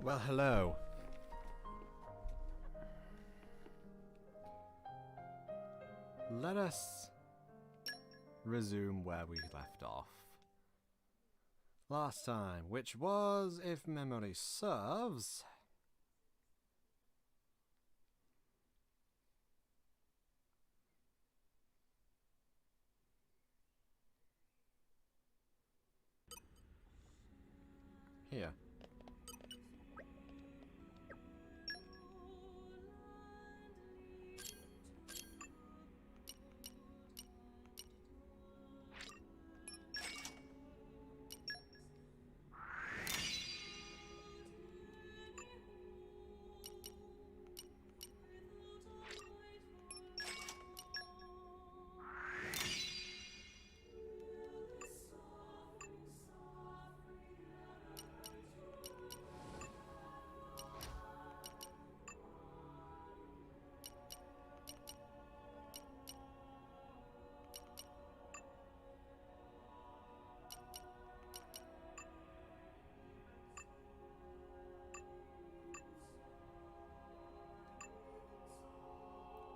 Well, hello. Let us resume where we left off last time, which was, if memory serves, here.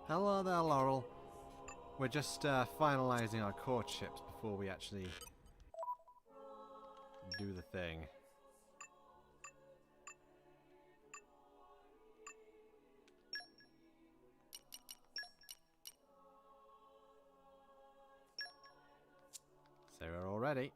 Hello there, Laurel. We're just finalising our courtships before we actually do the thing. So we're all ready.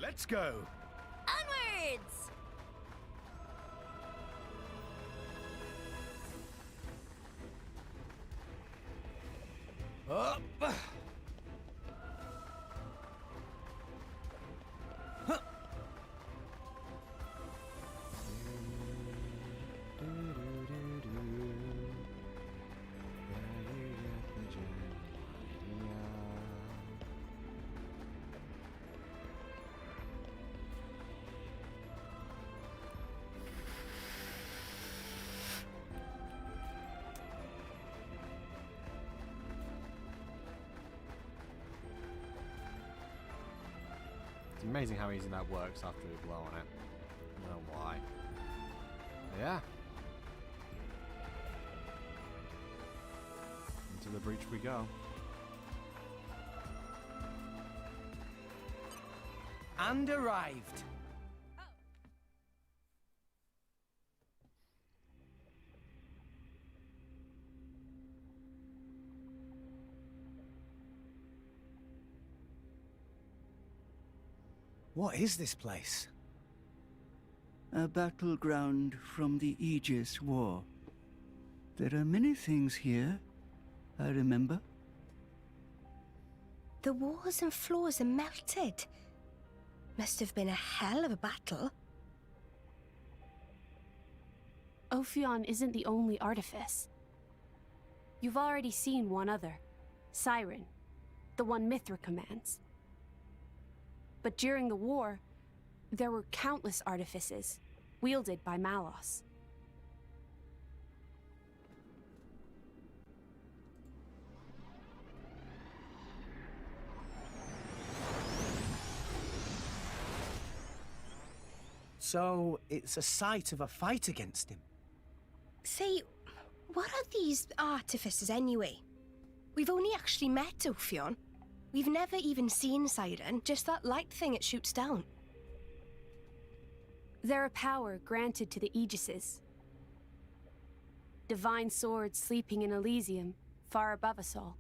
Let's go! Onwards! Up! It's amazing how easy that works after we blow on it. I don't know why. But yeah. Into the breach we go. And arrived. What is this place? A battleground from the Aegis War. There are many things here, I remember. The walls and floors are melted. Must have been a hell of a battle. Ophion isn't the only artifice. You've already seen one other, Siren, the one Mithra commands. But during the war, there were countless artifices, wielded by Malos. So, it's a site of a fight against him. Say, what are these artifices anyway? We've only actually met Ophion. We've never even seen Siren, just that light thing it shoots down. They're a power granted to the Aegises. Divine swords sleeping in Elysium, far above us all.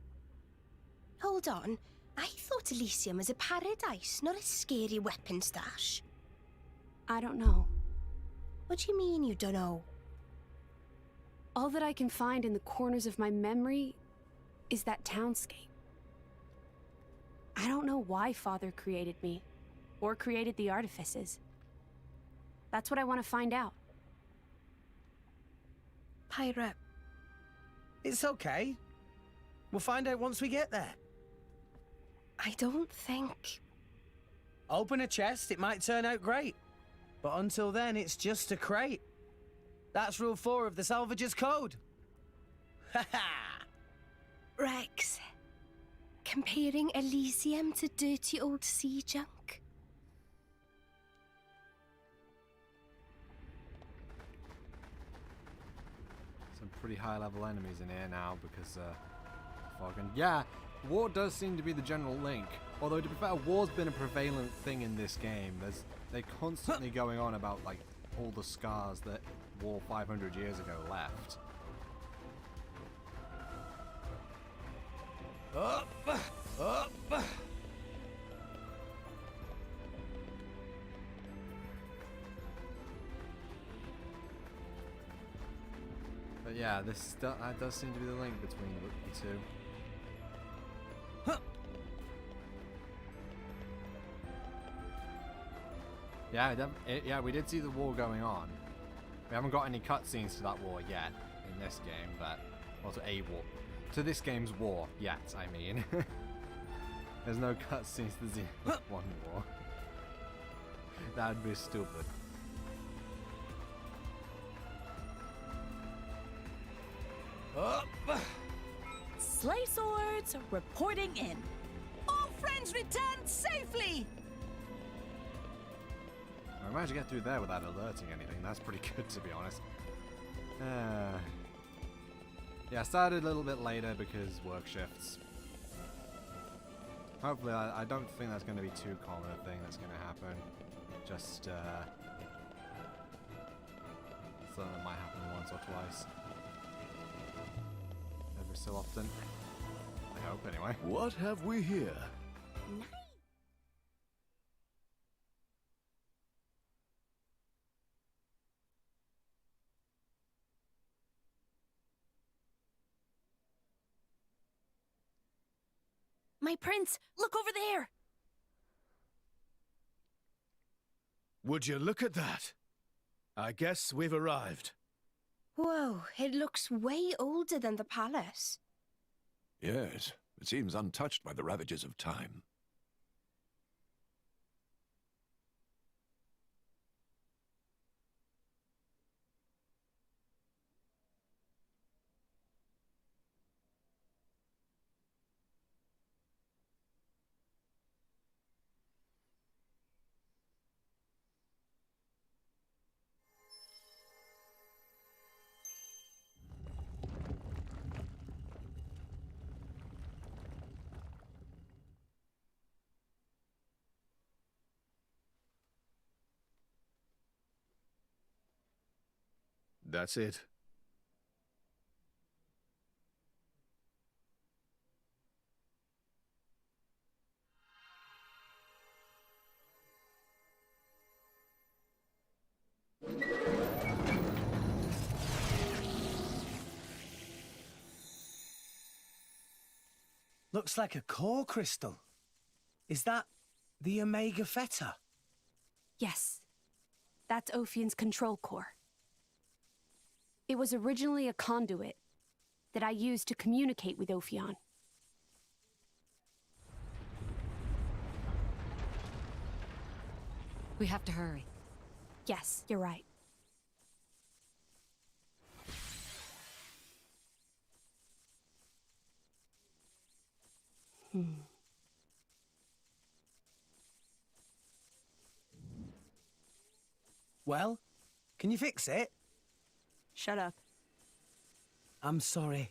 Hold on, I thought Elysium was a paradise, not a scary weapon stash. I don't know. What do you mean you don't know? All that I can find in the corners of my memory is that townscape. I don't know why Father created me, or created the artifices. That's what I want to find out. Pyra, It's okay. We'll find out once we get there. I don't think... Open a chest, it might turn out great. But until then, it's just a crate. That's rule 4 of the Salvager's Code. Ha ha! Rex, comparing Elysium to dirty old sea junk? Some pretty high level enemies in here now because fog. And yeah, war does seem to be the general link. Although to be fair, war's been a prevalent thing in this game. They're constantly going on about like all the scars that war 500 years ago left. Up! Up! But yeah, that does seem to be the link between the two. Yeah, we did see the war going on. We haven't got any cutscenes to that war yet in this game, but also a war. To this game's war yet, I mean. There's no cutscenes to the Xenoblade 1 war. That'd be stupid. Up! Sleigh swords reporting in. All friends returned safely! I managed to get through there without alerting anything. That's pretty good, to be honest. Yeah, I started a little bit later because work shifts. Hopefully, I don't think that's going to be too common a thing that's going to happen. Just, something that might happen once or twice. Every so often. I hope, anyway. What have we here? My prince, look over there! Would you look at that? I guess we've arrived. Whoa, it looks way older than the palace. Yes, it seems untouched by the ravages of time. That's it. Looks like a core crystal. Is that the Omega Theta? Yes. That's Ophion's control core. It was originally a conduit that I used to communicate with Ophion. We have to hurry. Yes, you're right. Well, can you fix it? Shut up. I'm sorry.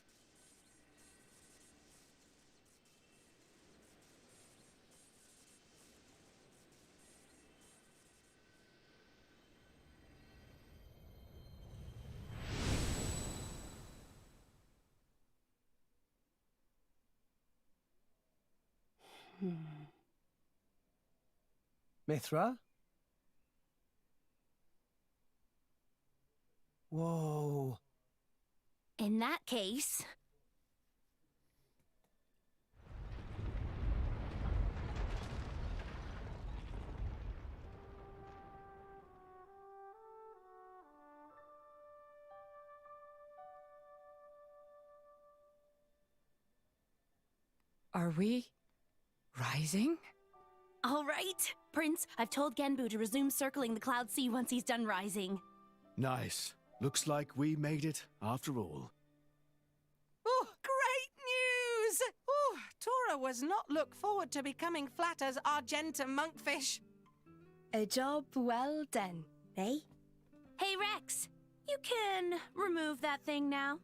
Mithra? Whoa. In that case... Are we rising? All right, Prince, I've told Genbu to resume circling the Cloud Sea once he's done rising. Nice. Looks like we made it after all. Oh, great news! Oh, Tora was not look forward to becoming flat as Argentum monkfish. A job well done, eh? Hey, Rex, you can remove that thing now.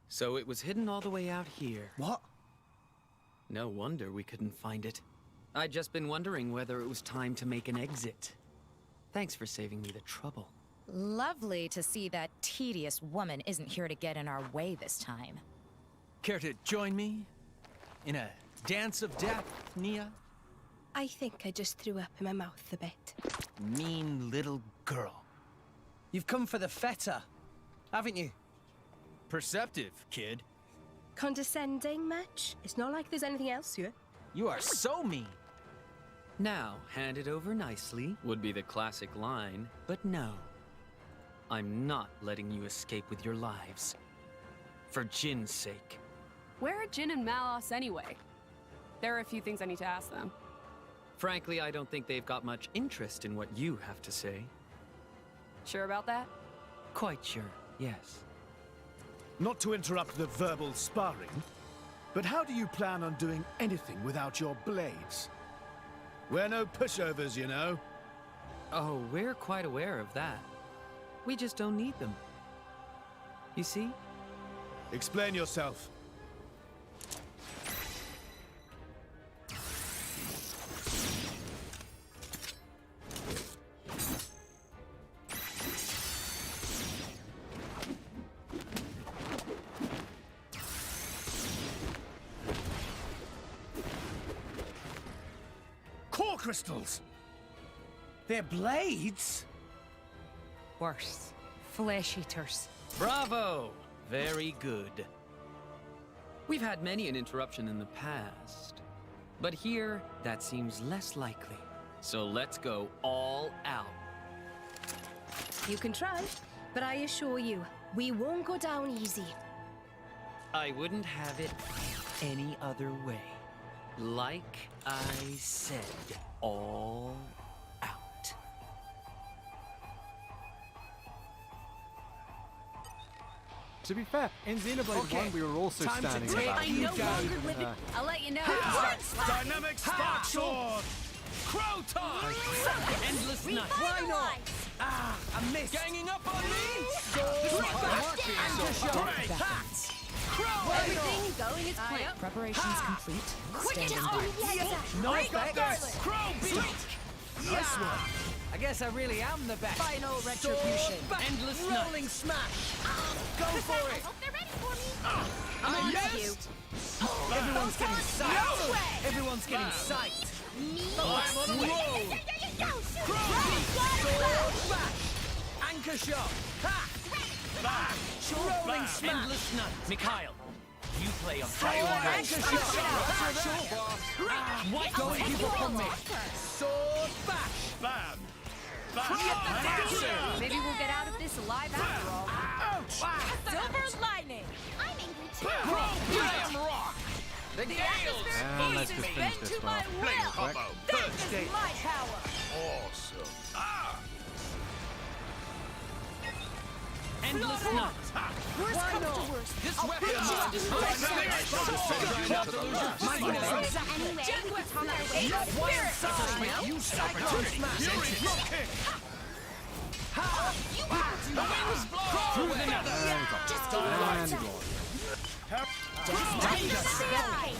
So it was hidden all the way out here. What? No wonder we couldn't find it. I'd just been wondering whether it was time to make an exit. Thanks for saving me the trouble. Lovely to see that tedious woman isn't here to get in our way this time. Care to join me in a dance of death, Nia? I think I just threw up in my mouth a bit. Mean little girl. You've come for the feta, haven't you? Perceptive, kid. Condescending much? It's not like there's anything else here. You are so mean. Now, hand it over nicely would be the classic line, but no. I'm not letting you escape with your lives. For Jin's sake. Where are Jin and Malos anyway? There are a few things I need to ask them. Frankly, I don't think they've got much interest in what you have to say. Sure about that? Quite sure, yes. Not to interrupt the verbal sparring, but how do you plan on doing anything without your blades? We're no pushovers, you know. Oh, we're quite aware of that. We just don't need them. You see? Explain yourself. Core crystals! They're blades? Worse. Flesh eaters. Bravo! Very good. We've had many an interruption in the past, but here, that seems less likely. So let's go all out. You can try, but I assure you, we won't go down easy. I wouldn't have it any other way. Like I said, all out. To be fair, in Xenoblade 1 we were also time to standing take about. I no longer live in... I'll let you know. Dynamic spark sword! Crow time! Endless night. Why not? Ah, I missed. Ganging up on me? Everything going as planned. Preparations complete. Quick Standing down! by. No effects. Crow beat! Nice one. I guess I really am the best. Final retribution. Endless Rolling night. smash. Go for I it. hope they're ready for me. I'm on you. Everyone's getting psyched. Everyone's getting psyched. I'm on a roll. Sword bash. Anchor shot. Ha! Bash. Rolling smash. Endless night. Mikhail, you play a Anchor shot. White Don't keep up on me. Sword bash. Bam! Maybe we'll get out of this alive after all. Silver lining. I'm angry too. Rock. The atmosphere And let's is just bent finish this to one my off will. quick. That is my power. Awesome. Ah! Endless night. Worst comes to worst. This I'll weapon put you is to Anyway, Anyway, we can talk our way out of one here. side. You cyclone smash. Fury drop kick! The winds blow. Through the night. Just And keep gone.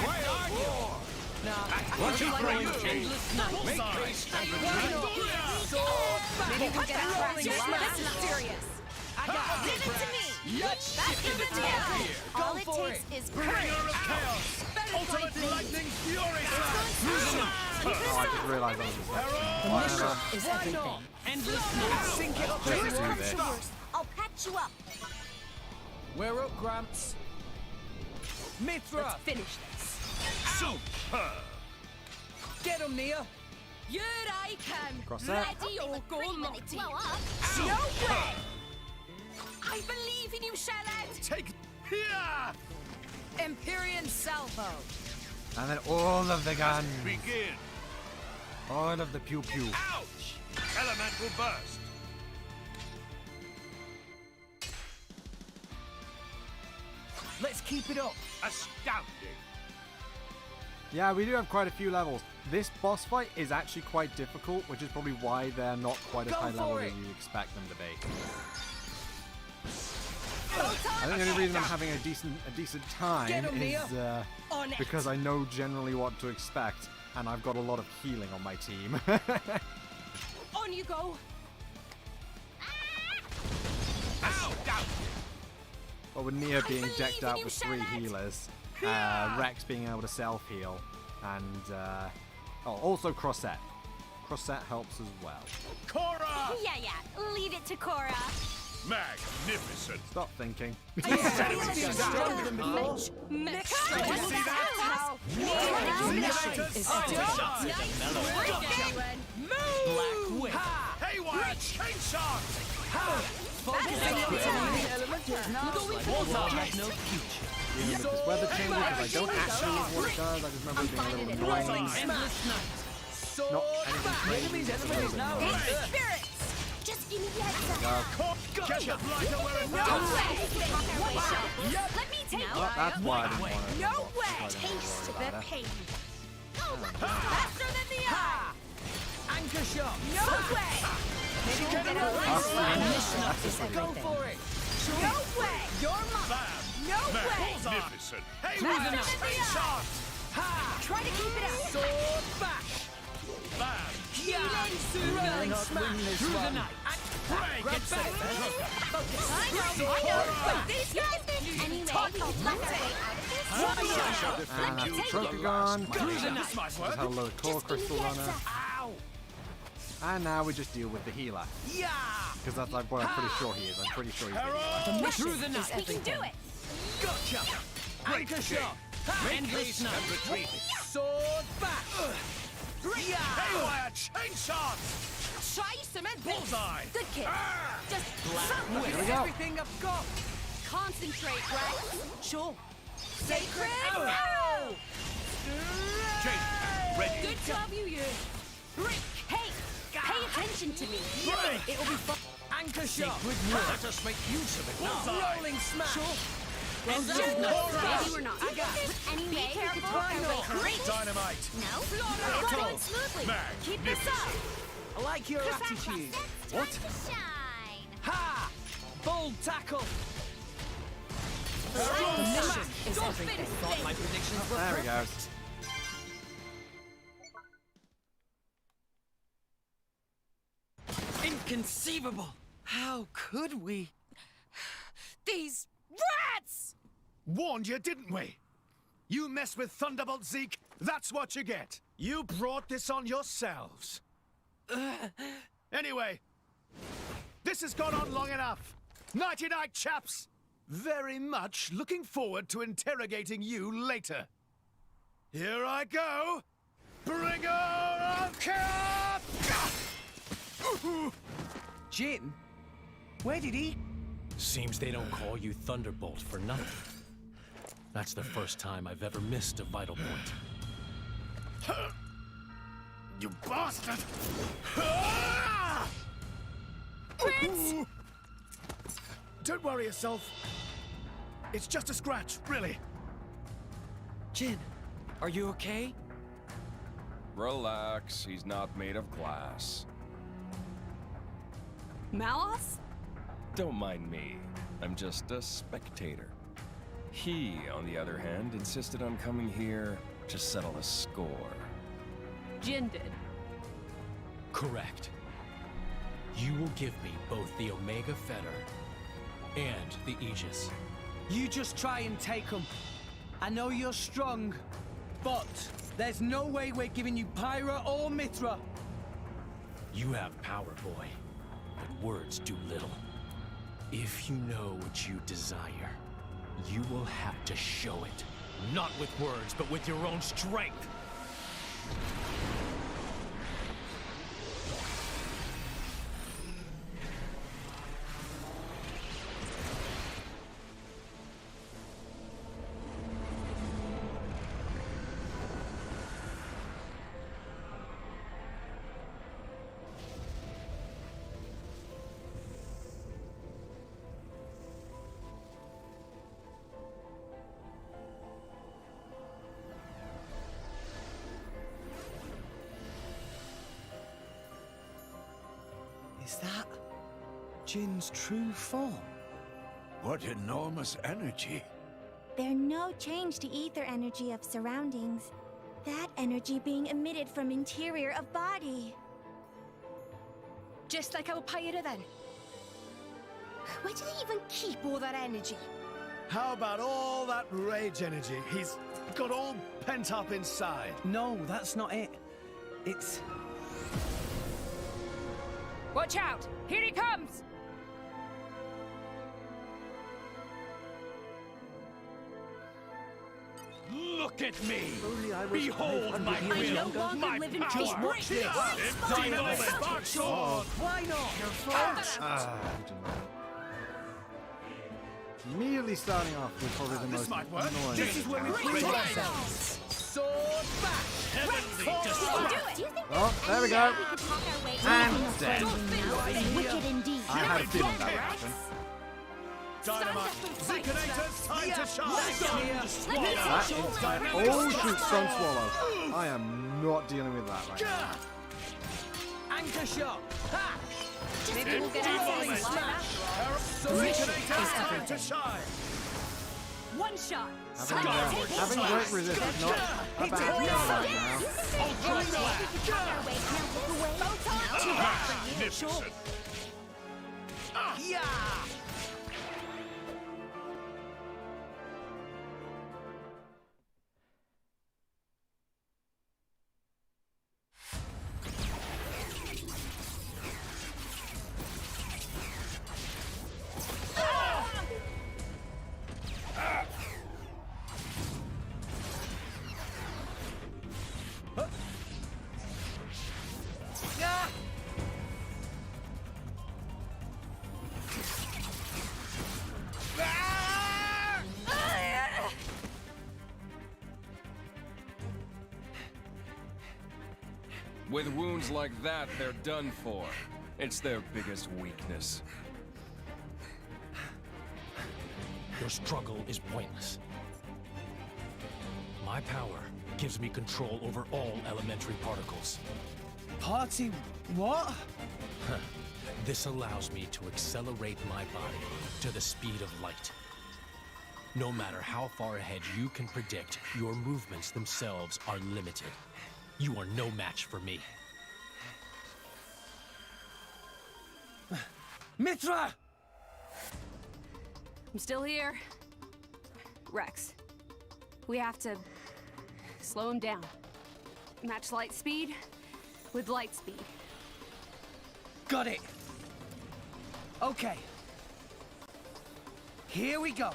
Where are you? What you bring? Endless night. Make haste. Sword bash. Maybe we'll get out of Rolling this. smash. This is serious. I got Give it to me. Let's That's shift the into deal. gear. All Go it for takes it. is Bringer courage. of chaos! Ultimate lightning fury slash! Oh, I just realised I was Herald! Is everything. Endless night. Sink it up. Let's Worst do comes this. to worst. I'll patch you up. We're up, Gramps. Mithra! Let's finish this. Superb! Get him, Nia! Here I come. Cross that. Ready or go naughty. No way! I believe in you, Charlotte. Take here! Empyrean salvo. And then all of the guns. Begin! All of the pew-pew. Ouch! Elemental burst! Let's keep it up! Astounding! Yeah, we do have quite a few levels. This boss fight is actually quite difficult, which is probably why they're not quite as Go high for level it. as you expect them to be. I think the only reason I'm having a decent time Get 'em, is Nia. because I know generally what to expect, and I've got a lot of healing on my team. On you go. Ow! Down! But with Nia being believe decked in out you, with 3 Charlotte. healers, Rex being able to self-heal, and also Crossette. Crossette helps as well. Cora! Yeah. Leave it to Cora. Magnificent! Stop thinking. Stronger than before. Next. Did you see that? Simulators are to shine! Black Wick. Haywire chainsaw! Focusing on the element is now like no future. Dealing with this weather changes because I don't actually know what it does. I just remember it being a little annoying. Endless night. Not Sword anything back. crazy. Enemies, just a enemies little now. bit annoying. Spirits. Just give me the heads Go. up. Get the blighter where it No belongs! way. Let me take Well, that's why I didn't want to. No way. I didn't Taste worry the about it. pain. Faster than the eye. Anchor shot. No way. Maybe get him Go for it. No way. You're mine. Bam! No way. Magnificent! Through the Haywire night. chainsaw! Ha! Try to keep it up. Sword bash. Bam! Swirling smash. Through the night. Break Grab it! back. I know. But these guys. Anyway, let's get way out of this. And that's the Trocagon. Through the night. Just had a load of core crystal on her. Ow. And now we just deal with the healer. Yeah. Because that's like what I'm pretty sure he is. I'm pretty sure he's the healer. Through the night. We can do it. Gotcha. Anchor shot. Endless night. And retreat! Sword bash. Yeah. Haywire chainsaw! Try cement base. Bullseye! Good kid. Just Black Here we Wick. go. Everything I've got. concentrate, Rex. Sure. Sacred Arrow. arrow. Jake, ready! Good job, you. Hey, pay attention to me. Break! It'll be fun. Anchor shot. Let us make use of it now! Rolling smash. Maybe we're not. I got it. Anyway, Be careful. great. Dynamite! No, we're going smoothly. Keep this up. I like your attitude. What? Shine. Ha! Bold tackle. Mission is everything. Thought my predictions were There we go. Inconceivable. How could we? These rats! Warned you, didn't we? You mess with Thunderbolt Zeke, that's what you get. You brought this on yourselves. Anyway, this has gone on long enough. Nighty-night, chaps. Very much looking forward to interrogating you later. Here I go. Bringer of chaos! Jin? Where did he? Seems they don't call you Thunderbolt for nothing. That's the first time I've ever missed a vital point. You bastard! Prince! Don't worry yourself. It's just a scratch, really. Jin, are you okay? Relax, he's not made of glass. Malos? Don't mind me. I'm just a spectator. He, on the other hand, insisted on coming here to settle a score. Jin did. Correct. You will give me both the Omega Fetter and the Aegis. You just try and take them. I know you're strong, but there's no way we're giving you Pyra or Mithra. You have power, boy, but words do little. If you know what you desire, you will have to show it. Not with words, but with your own strength. Is that Jin's true form? What enormous energy. There's no change to ether energy of surroundings. That energy being emitted from interior of body. Just like our pyre then. Where do they even keep all that energy? How about all that rage energy he's got all pent up inside? No, that's not it. It's... Watch out! Here he comes! Look at me! Only I was Behold my 500 years will, younger. my power! Just watch this! Dynamite spark sword! Why not? Your fault! Immediately starting off with probably the most annoying. This is where we prove ourselves! Sword back! Heavenly destruction! Oh, there we go. And dead. Wicked indeed. I had a feeling that would happen. Dynamite! Ziconators, time to shine! That is my oh shoot, Stun Swallow. I am not dealing with that right now. Anchor shot! Ha! Maybe we'll get Divine smash! Ziconators, time to shine! one shot! Having great resist is not a bad thing right now. Ultra flash! Magnificent. Yeah! With wounds like that, they're done for. It's their biggest weakness. Your struggle is pointless. My power gives me control over all elementary particles. Party what? This allows me to accelerate my body to the speed of light. No matter how far ahead you can predict, your movements themselves are limited. You are no match for me. Mithra! I'm still here. Rex, we have to slow him down. Match light speed with light speed. Got it. Okay. Here we go.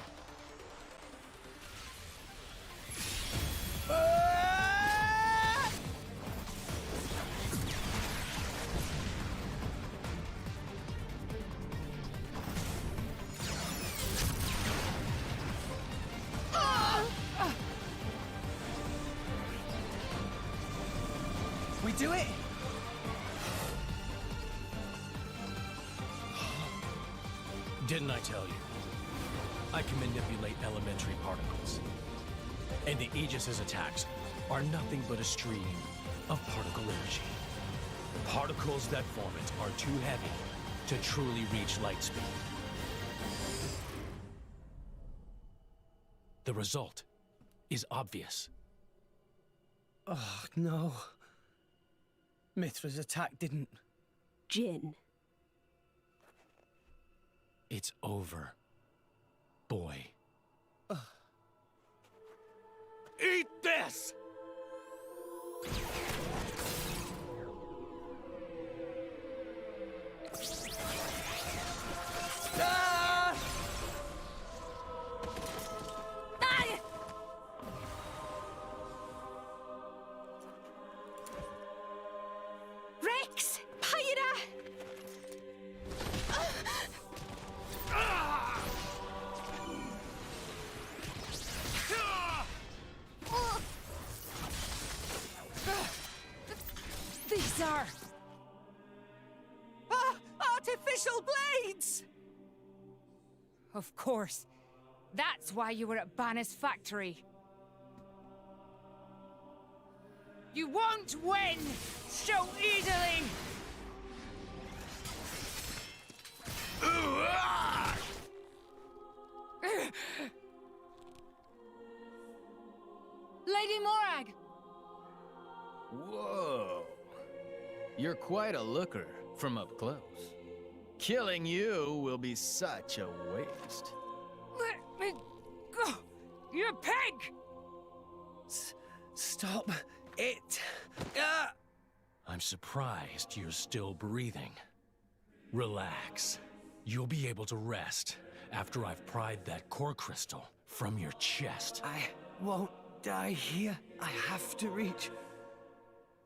We do it? Didn't I tell you? I can manipulate elementary particles. And the Aegis's attacks are nothing but a stream of particle energy. Particles that form it are too heavy to truly reach light speed. The result is obvious. Oh, no. Mithra's attack didn't... Jin. It's over, boy. Eat this! artificial blades! Of course. That's why you were at Banner's factory. You won't win so easily! Lady Morag! Whoa. You're quite a looker from up close. Killing you will be such a waste. Let me go! You pig! Stop it! I'm surprised you're still breathing. Relax. You'll be able to rest after I've pried that core crystal from your chest. I won't die here. I have to reach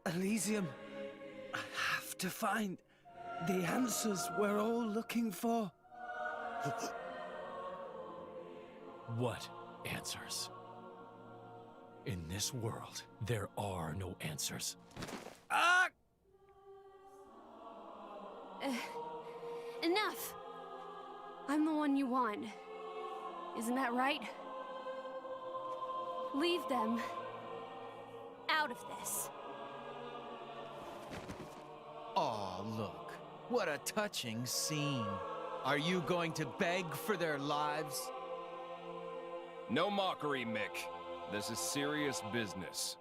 Elysium. I have to find the answers we're all looking for. What answers? In this world, there are no answers. Ah! Enough! I'm the one you want. Isn't that right? Leave them out of this. Oh, look. What a touching scene. Are you going to beg for their lives? No mockery, Mick. This is serious business.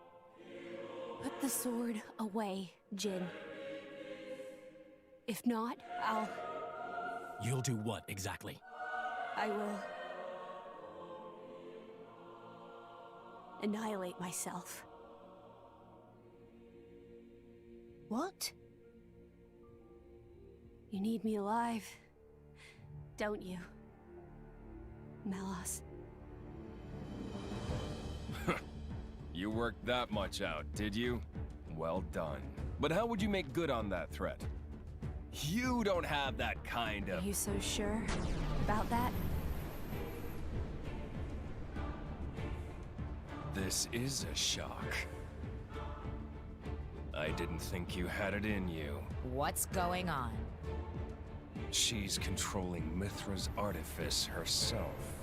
Put the sword away, Jin. If not, You'll do what exactly? I will annihilate myself. What? You need me alive, don't you, Melos? You worked that much out, did you? Well done. But how would you make good on that threat? You don't have that kind of... Are you so sure about that? This is a shock. I didn't think you had it in you. What's going on? She's controlling Mithra's artifice herself.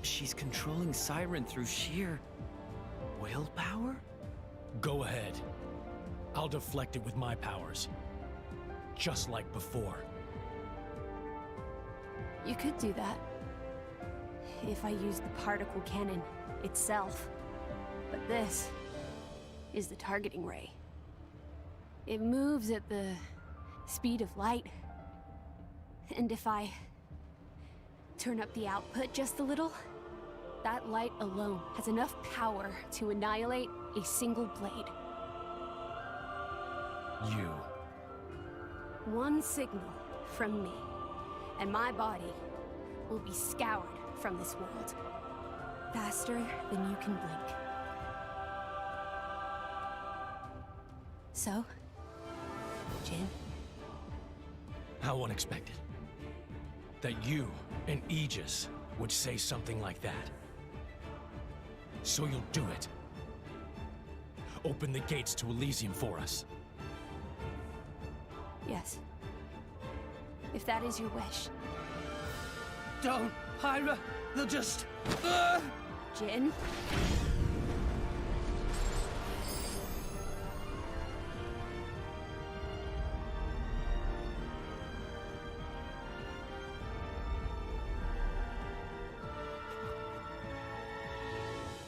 She's controlling Siren through sheer willpower? Go ahead. I'll deflect it with my powers. Just like before. You could do that. If I used the particle cannon itself. But this is the targeting ray. It moves at the speed of light. And if I turn up the output just a little, that light alone has enough power to annihilate a single blade. You. One signal from me, and my body will be scoured from this world. Faster than you can blink. So, Jin? How unexpected. That you and Aegis would say something like that. So you'll do it. Open the gates to Elysium for us. Yes. If that is your wish. Don't, Pyra! They'll just... Jin?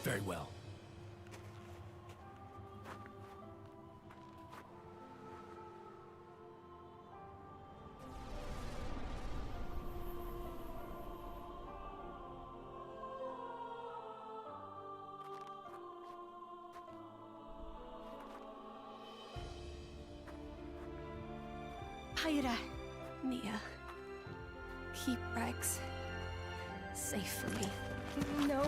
Very well. Pyra. Mia. Keep Rex safe for me. No.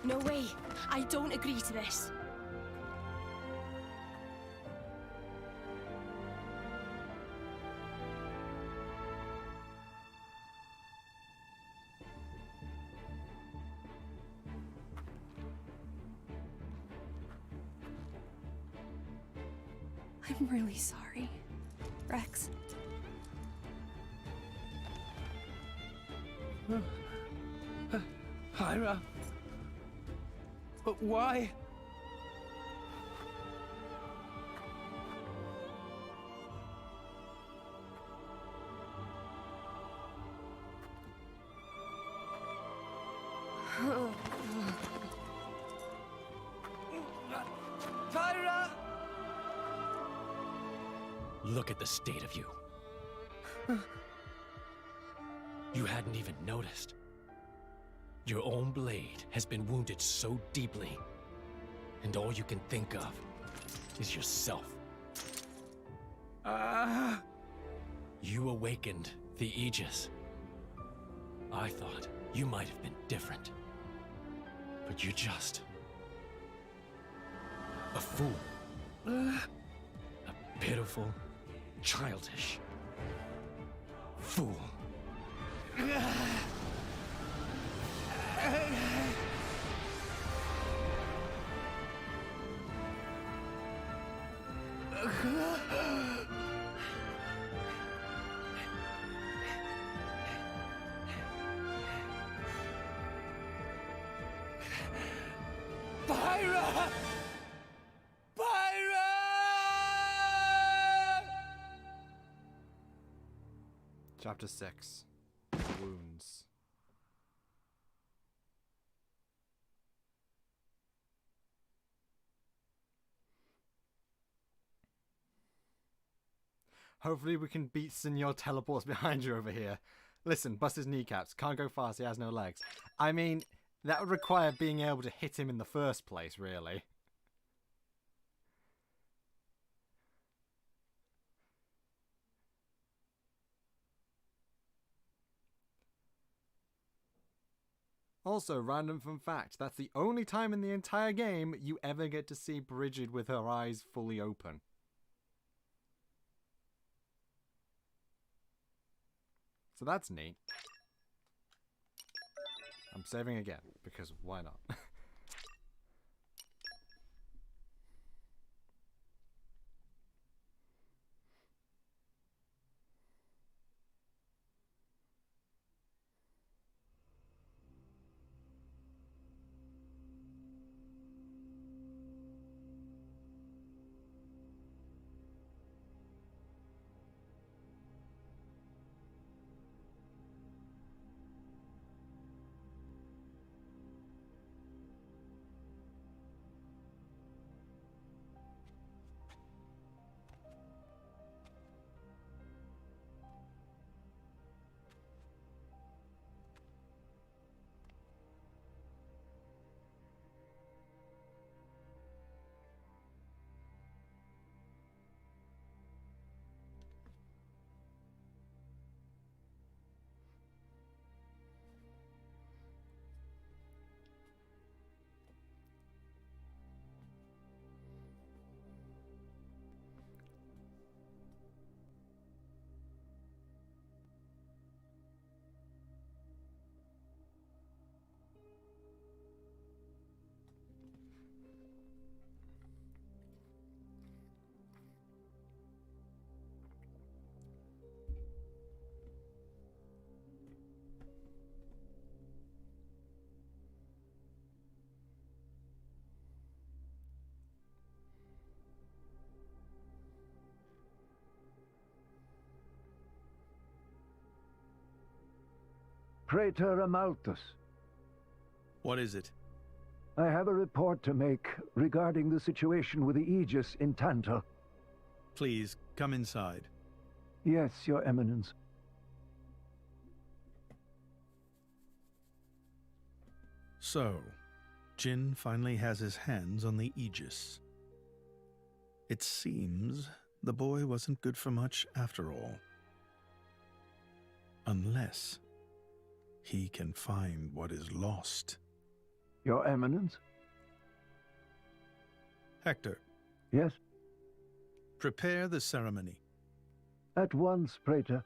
No way. I don't agree to this. I'm really sorry, Rex. Hyra? But why? Hyra! Look at the state of you. You hadn't even noticed. Your own blade has been wounded so deeply, and all you can think of is yourself. You awakened the Aegis. I thought you might have been different, but you're just a fool. A pitiful, childish fool. Pyra! Pyra! Chapter 6. Wounds. Hopefully we can beat Senor Teleports behind you over here. Listen, bust his kneecaps. Can't go fast, he has no legs. I mean, that would require being able to hit him in the first place, really. Also, random fun fact, that's the only time in the entire game you ever get to see Bridget with her eyes fully open. So that's neat. I'm saving again, because why not? Praetor Amalthus. What is it? I have a report to make regarding the situation with the Aegis in Tantal. Please, come inside. Yes, Your Eminence. So, Jin finally has his hands on the Aegis. It seems the boy wasn't good for much after all. Unless he can find what is lost. Your Eminence? Hector. Yes? Prepare the ceremony. At once, Praetor.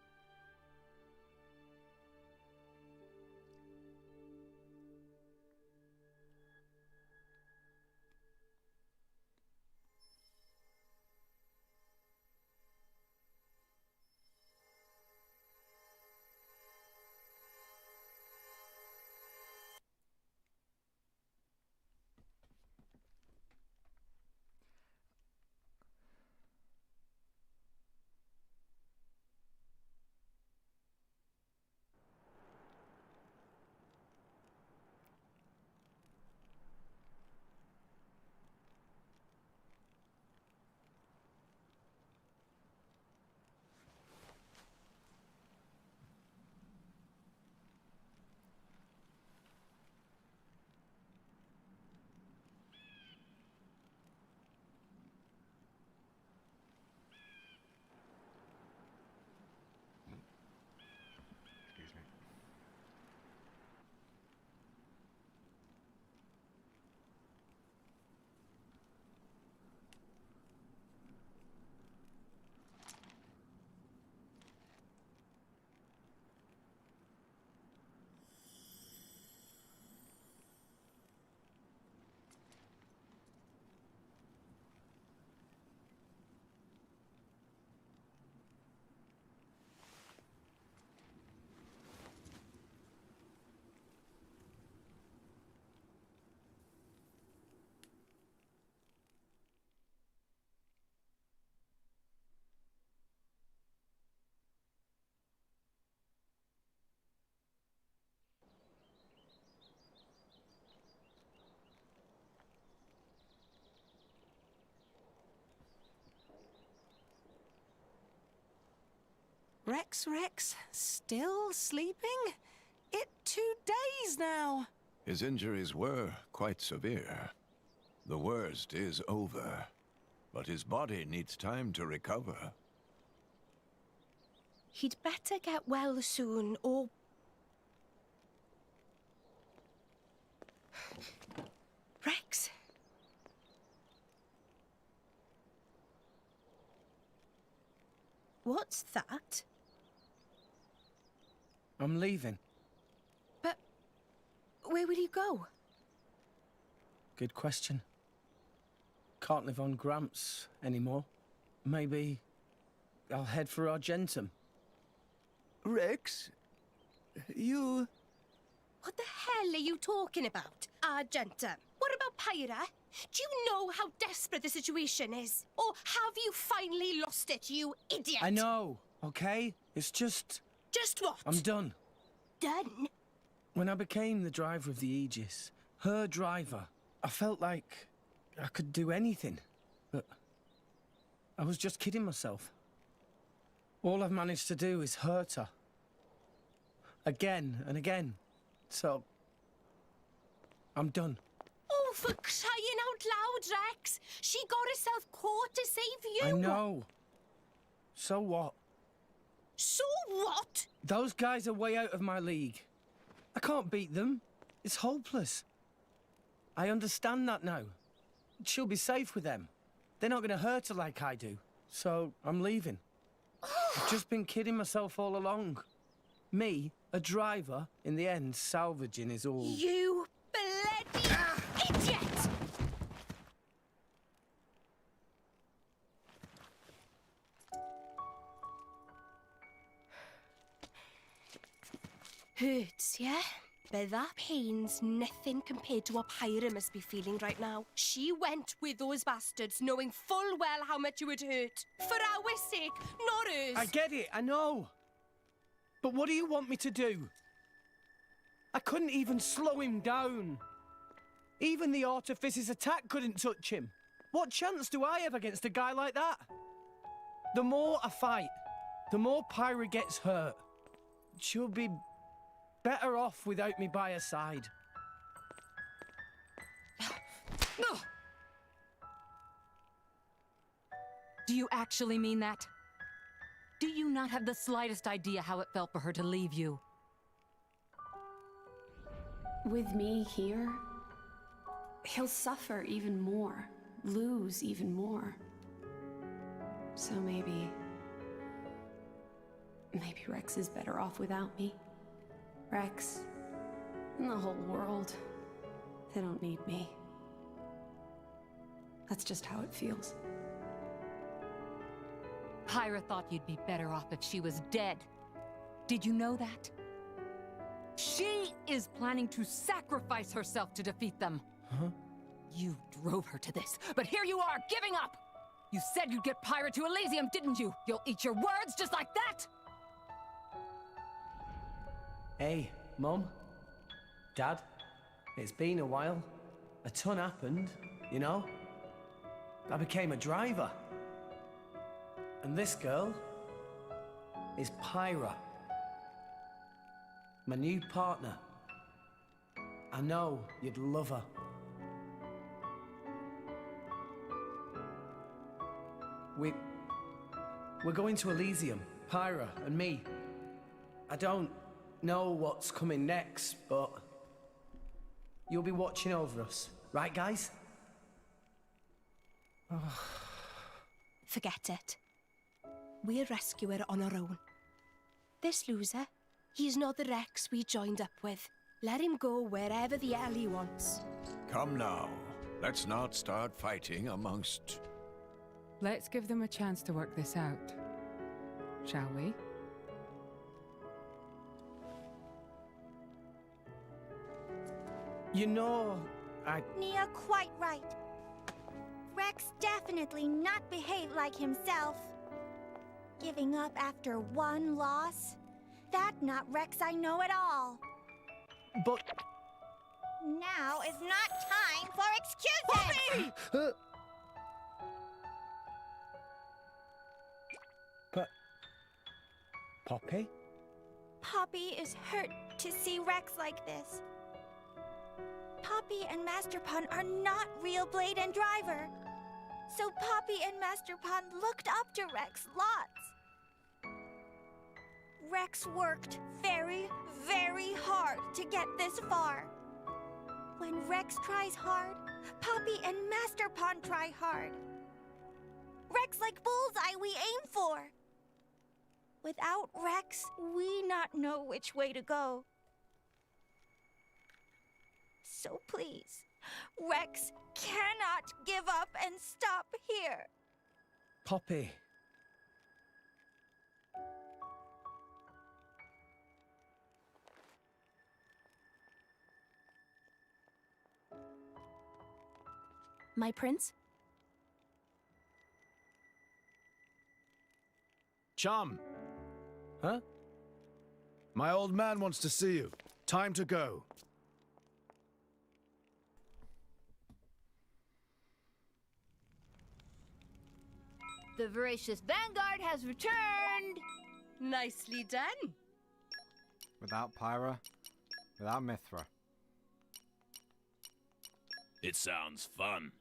Rex, still sleeping? It 2 days now. His injuries were quite severe. The worst is over, but his body needs time to recover. He'd better get well soon, or... Rex? What's that? I'm leaving. But where will you go? Good question. Can't live on Gramps anymore. Maybe I'll head for Argentum. Rex, you... What the hell are you talking about, Argentum? What about Pyra? Do you know how desperate the situation is? Or have you finally lost it, you idiot? I know, okay? It's just... Just what? I'm done. Done? When I became the driver of the Aegis, her driver, I felt like I could do anything. But I was just kidding myself. All I've managed to do is hurt her. Again and again. So, I'm done. Oh, for crying out loud, Rex! She got herself caught to save you! I know. So what? So what? Those guys are way out of my league. I can't beat them. It's hopeless. I understand that now. She'll be safe with them. They're not going to hurt her like I do. So, I'm leaving. I've just been kidding myself all along. Me, a driver, in the end, salvaging is all... You bloody idiot! Hurts, yeah? But that pain's nothing compared to what Pyra must be feeling right now. She went with those bastards knowing full well how much it would hurt. For our sake, not hers. I get it, I know. But what do you want me to do? I couldn't even slow him down. Even the Artifice's attack couldn't touch him. What chance do I have against a guy like that? The more I fight, the more Pyra gets hurt. She'll be better off without me by her side. Do you actually mean that? Do you not have the slightest idea how it felt for her to leave you? With me here, he'll suffer even more, lose even more. So maybe Rex is better off without me. Rex, and the whole world, they don't need me. That's just how it feels. Pyra thought you'd be better off if she was dead. Did you know that? She is planning to sacrifice herself to defeat them. Huh? You drove her to this, but here you are, giving up! You said you'd get Pyra to Elysium, didn't you? You'll eat your words just like that? Hey, Mum, Dad, it's been a while. A ton happened, you know? I became a driver. And this girl is Pyra, my new partner. I know you'd love her. We're going to Elysium, Pyra and me. I don't know what's coming next, but you'll be watching over us, right, guys? Forget it. We'll rescue her on our own. This loser, he's not the Rex we joined up with. Let him go wherever the hell he wants. Come now. Let's not start fighting amongst... Let's give them a chance to work this out, shall we? You know, Nia quite right. Rex definitely not behaved like himself. Giving up after one loss? That not Rex I know at all. But... Now is not time for excuses! Poppy? Poppy is hurt to see Rex like this. Poppy and Master Pun are not real Blade and Driver. So Poppy and Master Pun looked up to Rex lots. Rex worked very, very hard to get this far. When Rex tries hard, Poppy and Master Pun try hard. Rex like bullseye we aim for. Without Rex, we not know which way to go. So please, Rex cannot give up and stop here. Poppy. My prince? Chum. Huh? My old man wants to see you. Time to go. The voracious vanguard has returned! Nicely done. Without Pyra, without Mithra. It sounds fun.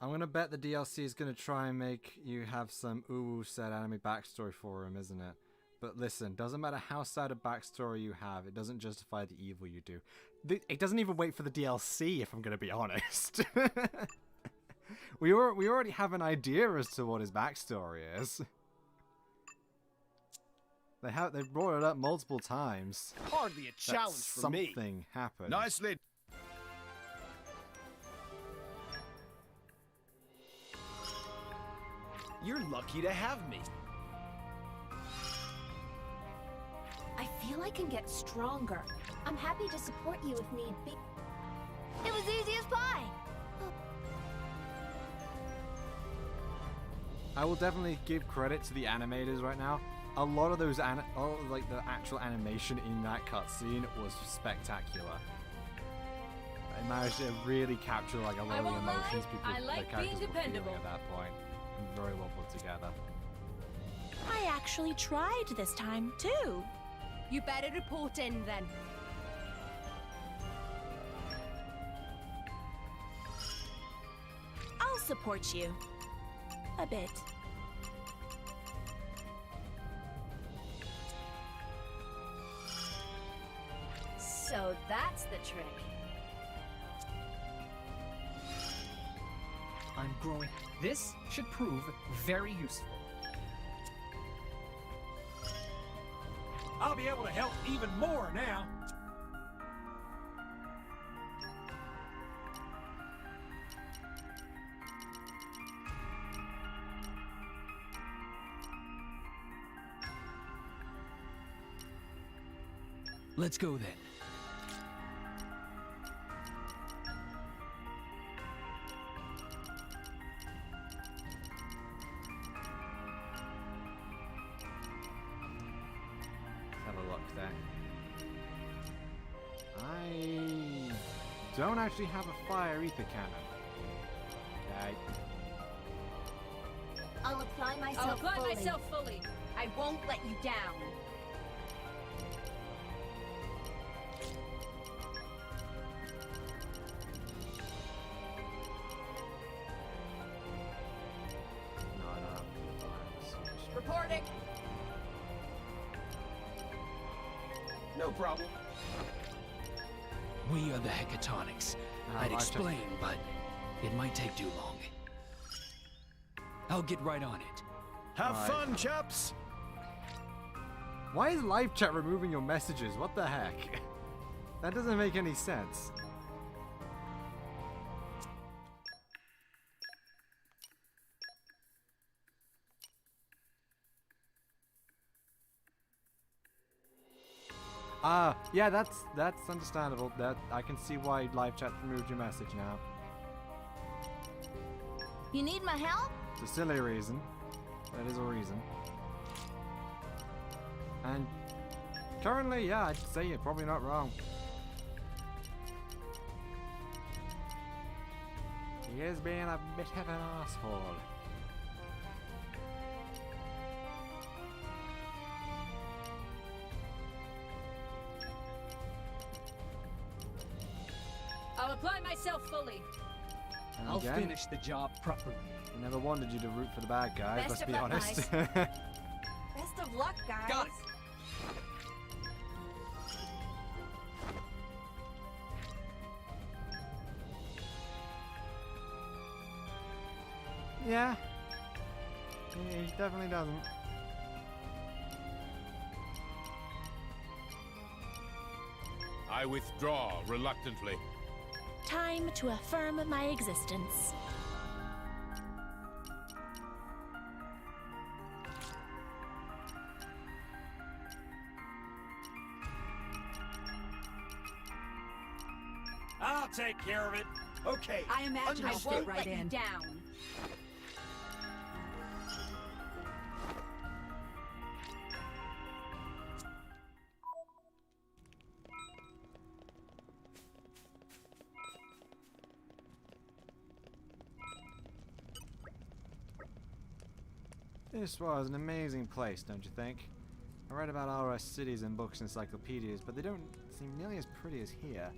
I'm gonna bet the DLC is gonna try and make you have some sad anime backstory for him, isn't it? But listen, doesn't matter how sad a backstory you have, it doesn't justify the evil you do. It doesn't even wait for the DLC, if I'm gonna be honest. we already have an idea as to what his backstory is. They brought it up multiple times. Hardly a challenge for me. Something happened. Nicely. You're lucky to have me. I feel I can get stronger. I'm happy to support you if need be. It was easy as pie! I will definitely give credit to the animators right now. A lot of those the actual animation in that cutscene was spectacular. It managed to really capture like a lot of the emotions the characters were feeling at that point. And very well put together. I actually tried this time, too. You better report in then. I'll support you. A bit. So that's the trick. I'm growing. This should prove very useful. I'll be able to help even more now. Let's go then. Have a look there. I don't actually have a fire ether cannon. Okay. I'll apply myself fully. I won't let you down. Reporting. No problem. We are the Hecatonics. I'd explain, but it might take too long. I'll get right on it. Have fun, chaps! Why is live chat removing your messages? What the heck? That doesn't make any sense. Yeah, that's understandable. That I can see why live chat removed your message now. You need my help? It's a silly reason. That is a reason. And currently, yeah, I'd say you're probably not wrong. He is being a bit of an asshole. I'll apply myself fully. And I'll again, finish the job properly. I never wanted you to root for the bad guys, Best let's of be luck, honest. Best of luck, guys. Got it. Yeah. He definitely doesn't. I withdraw reluctantly. Time to affirm my existence. I'll take care of it. Okay. I imagine I understood. won't let you down. This was an amazing place, don't you think? I read about our cities in books and encyclopedias, but they don't seem nearly as pretty as here.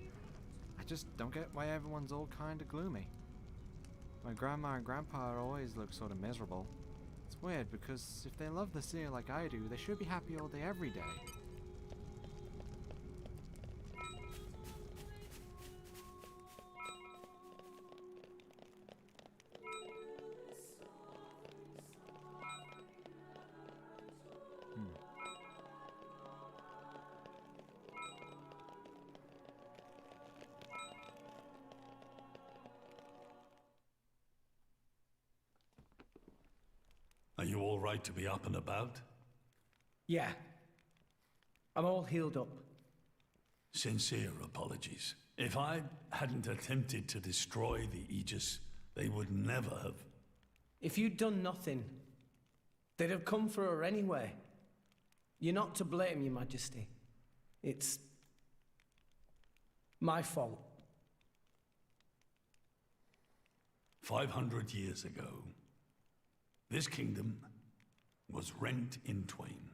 I just don't get why everyone's all kind of gloomy. My grandma and grandpa always look sort of miserable. It's weird because if they love the sea like I do, they should be happy all day every day. Are you all right to be up and about? Yeah. I'm all healed up. Sincere apologies. If I hadn't attempted to destroy the Aegis, they would never have. If you'd done nothing, they'd have come for her anyway. You're not to blame, Your Majesty. It's my fault. 500 years ago, this kingdom was rent in twain.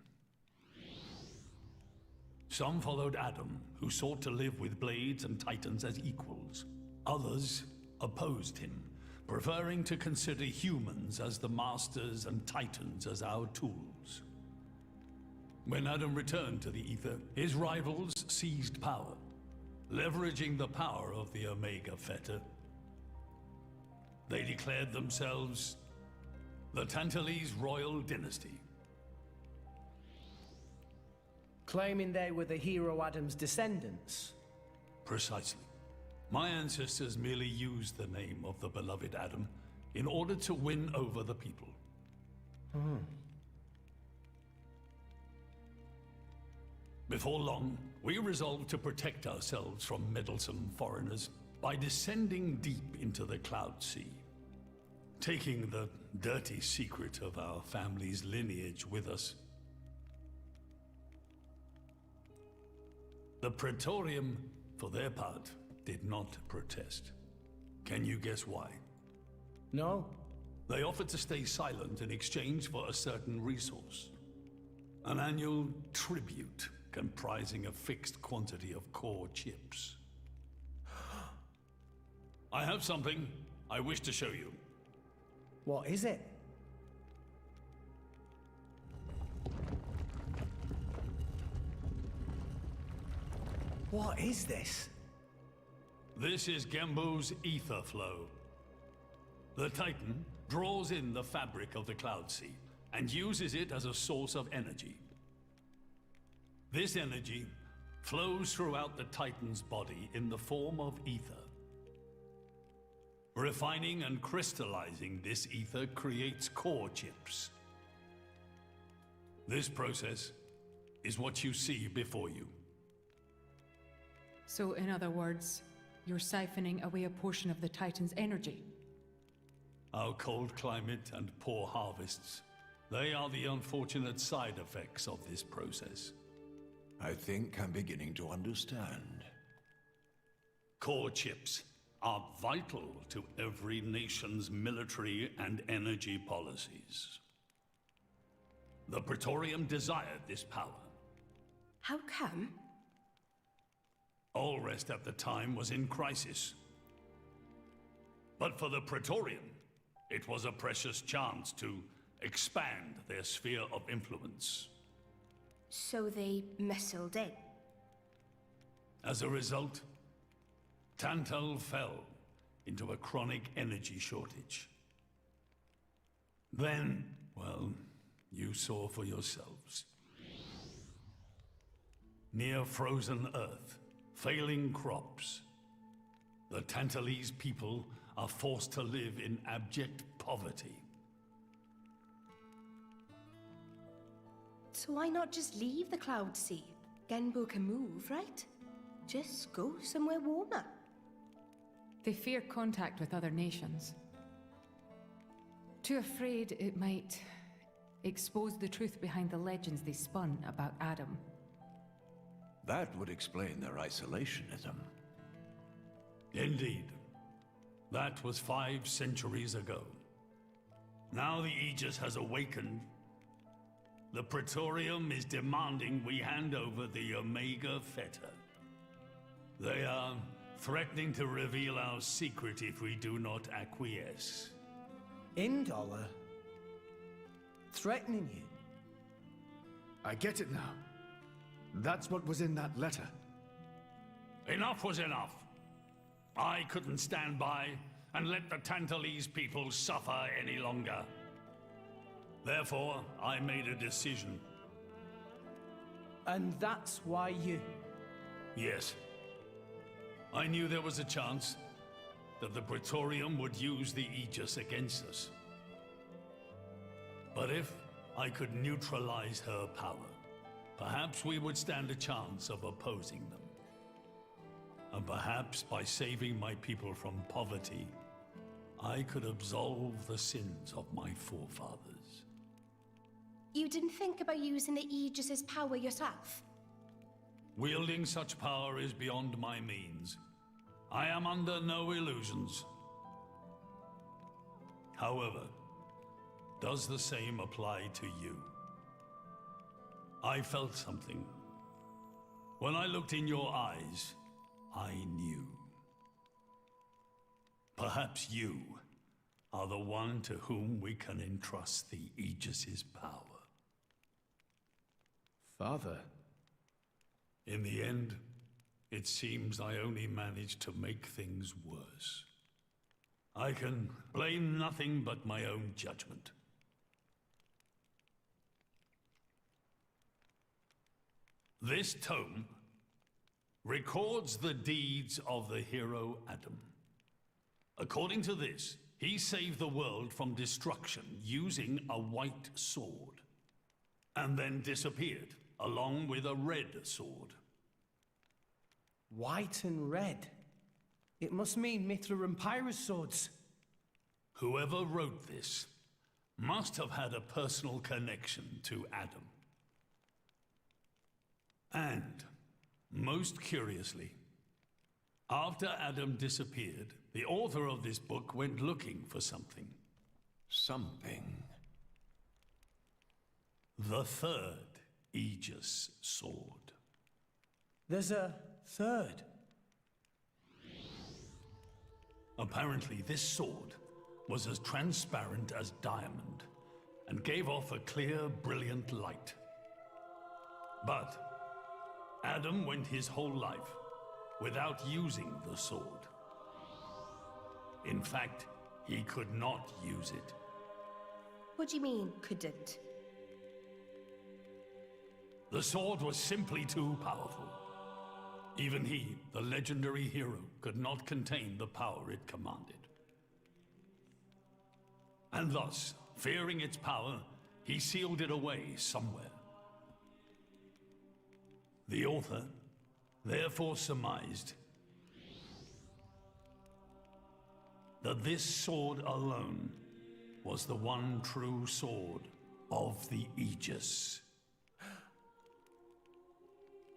Some followed Adam, who sought to live with blades and titans as equals. Others opposed him, preferring to consider humans as the masters and titans as our tools. When Adam returned to the Ether, his rivals seized power, leveraging the power of the Omega Fetter. They declared themselves the Tantalese royal dynasty. Claiming they were the hero Adam's descendants. Precisely. My ancestors merely used the name of the beloved Adam in order to win over the people. Before long, we resolved to protect ourselves from meddlesome foreigners by descending deep into the Cloud Sea, taking the dirty secret of our family's lineage with us. The Praetorium, for their part, did not protest. Can you guess why? No. They offered to stay silent in exchange for a certain resource. An annual tribute comprising a fixed quantity of core chips. I have something I wish to show you. What is it? What is this? This is Gembo's ether flow. The Titan draws in the fabric of the Cloud Sea and uses it as a source of energy. This energy flows throughout the Titan's body in the form of ether. Refining and crystallizing this ether creates core chips. This process is what you see before you. So, in other words, you're siphoning away a portion of the Titan's energy. Our cold climate and poor harvests, they are the unfortunate side effects of this process. I think I'm beginning to understand. Core chips are vital to every nation's military and energy policies. The Praetorium desired this power. How come? Allrest at the time was in crisis, But for the Praetorian, it was a precious chance to expand their sphere of influence. So they muscled in. As a result, Tantal fell into a chronic energy shortage. Then, well, you saw for yourselves. Near frozen earth, failing crops, the Tantalese people are forced to live in abject poverty. So why not just leave the Cloud Sea? Genbo can move, right? Just go somewhere warmer. They fear contact with other nations. Too afraid it might expose the truth behind the legends they spun about Adam. That would explain their isolationism. Indeed. That was 5 centuries ago. Now the Aegis has awakened. The Praetorium is demanding we hand over the Omega Fetter. They are threatening to reveal our secret if we do not acquiesce. Indollar? Threatening you? I get it now. That's what was in that letter. Enough was enough. I couldn't stand by and let the Tantalese people suffer any longer. Therefore, I made a decision. And that's why you... Yes. I knew there was a chance that the Praetorium would use the Aegis against us. But if I could neutralize her power, perhaps we would stand a chance of opposing them. And perhaps by saving my people from poverty, I could absolve the sins of my forefathers. You didn't think about using the Aegis's power yourself? Wielding such power is beyond my means. I am under no illusions. However, does the same apply to you? I felt something. When I looked in your eyes, I knew. Perhaps you are the one to whom we can entrust the Aegis's power. Father. In the end, it seems I only managed to make things worse. I can blame nothing but my own judgment. This tome records the deeds of the hero Adam. According to this, he saved the world from destruction using a white sword, and then disappeared, along with a red sword. White and red? It must mean Mithra and Pyrrhus swords. Whoever wrote this must have had a personal connection to Adam. And, most curiously, after Adam disappeared, the author of this book went looking for something. Something? The third Aegis sword. There's a third? Apparently, this sword was as transparent as diamond and gave off a clear, brilliant light. But Adam went his whole life without using the sword. In fact, he could not use it. What do you mean, couldn't? The sword was simply too powerful. Even he, the legendary hero, could not contain the power it commanded. And thus, fearing its power, he sealed it away somewhere. The author therefore surmised that this sword alone was the one true sword of the Aegis.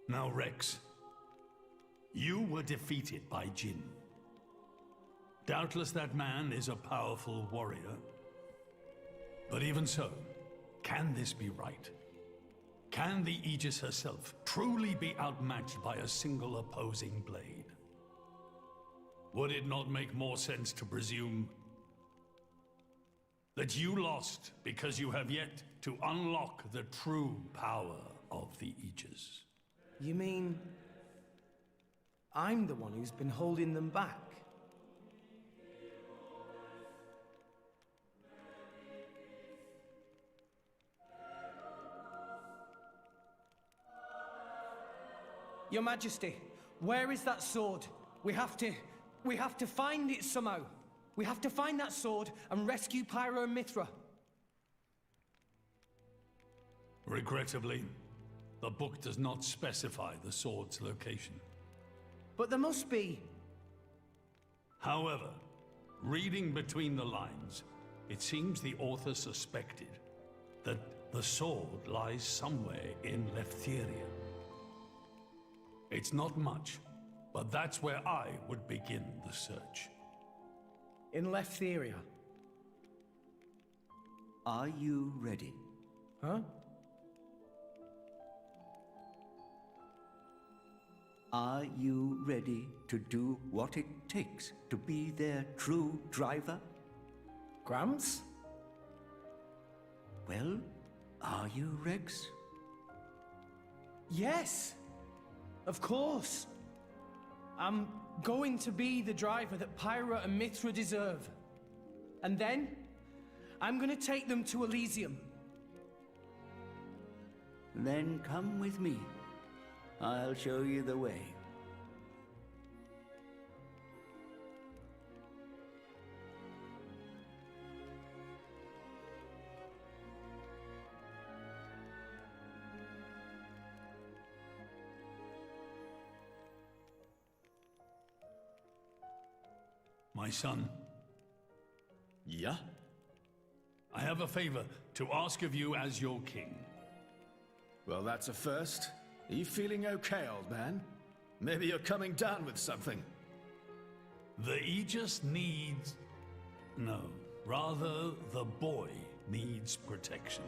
Now, Rex, you were defeated by Jin. Doubtless that man is a powerful warrior. But even so, can this be right? Can the Aegis herself truly be outmatched by a single opposing blade? would it not make more sense to presume that you lost because you have yet to unlock the true power of the Aegis? You mean I'm the one who's been holding them back? Your Majesty, where is that sword? We have to find it somehow. We have to find that sword and rescue Pyro and Mithra. Regrettably, the book does not specify the sword's location. But there must be. However, reading between the lines, it seems the author suspected that the sword lies somewhere in Leftheria. It's not much, but that's where I would begin the search. In Leftheria. Are you ready? Huh? Are you ready to do what it takes to be their true driver? Gramps? Well, are you, Rex? Yes! Of course! I'm going to be the driver that Pyra and Mithra deserve. And then, I'm gonna take them to Elysium. Then come with me. I'll show you the way. My son. Yeah? I have a favor to ask of you as your king. Well, that's a first. Are you feeling okay, old man? Maybe you're coming down with something. The Aegis needs... No, rather, the boy needs protection.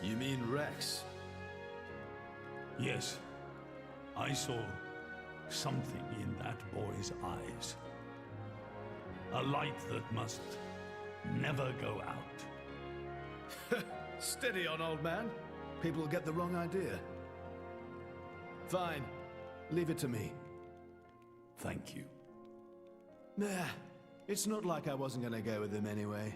You mean Rex? Yes. I saw something in that boy's eyes. A light that must never go out. Steady on, old man. People will get the wrong idea. Fine. Leave it to me. Thank you. Nah, it's not like I wasn't gonna go with him anyway.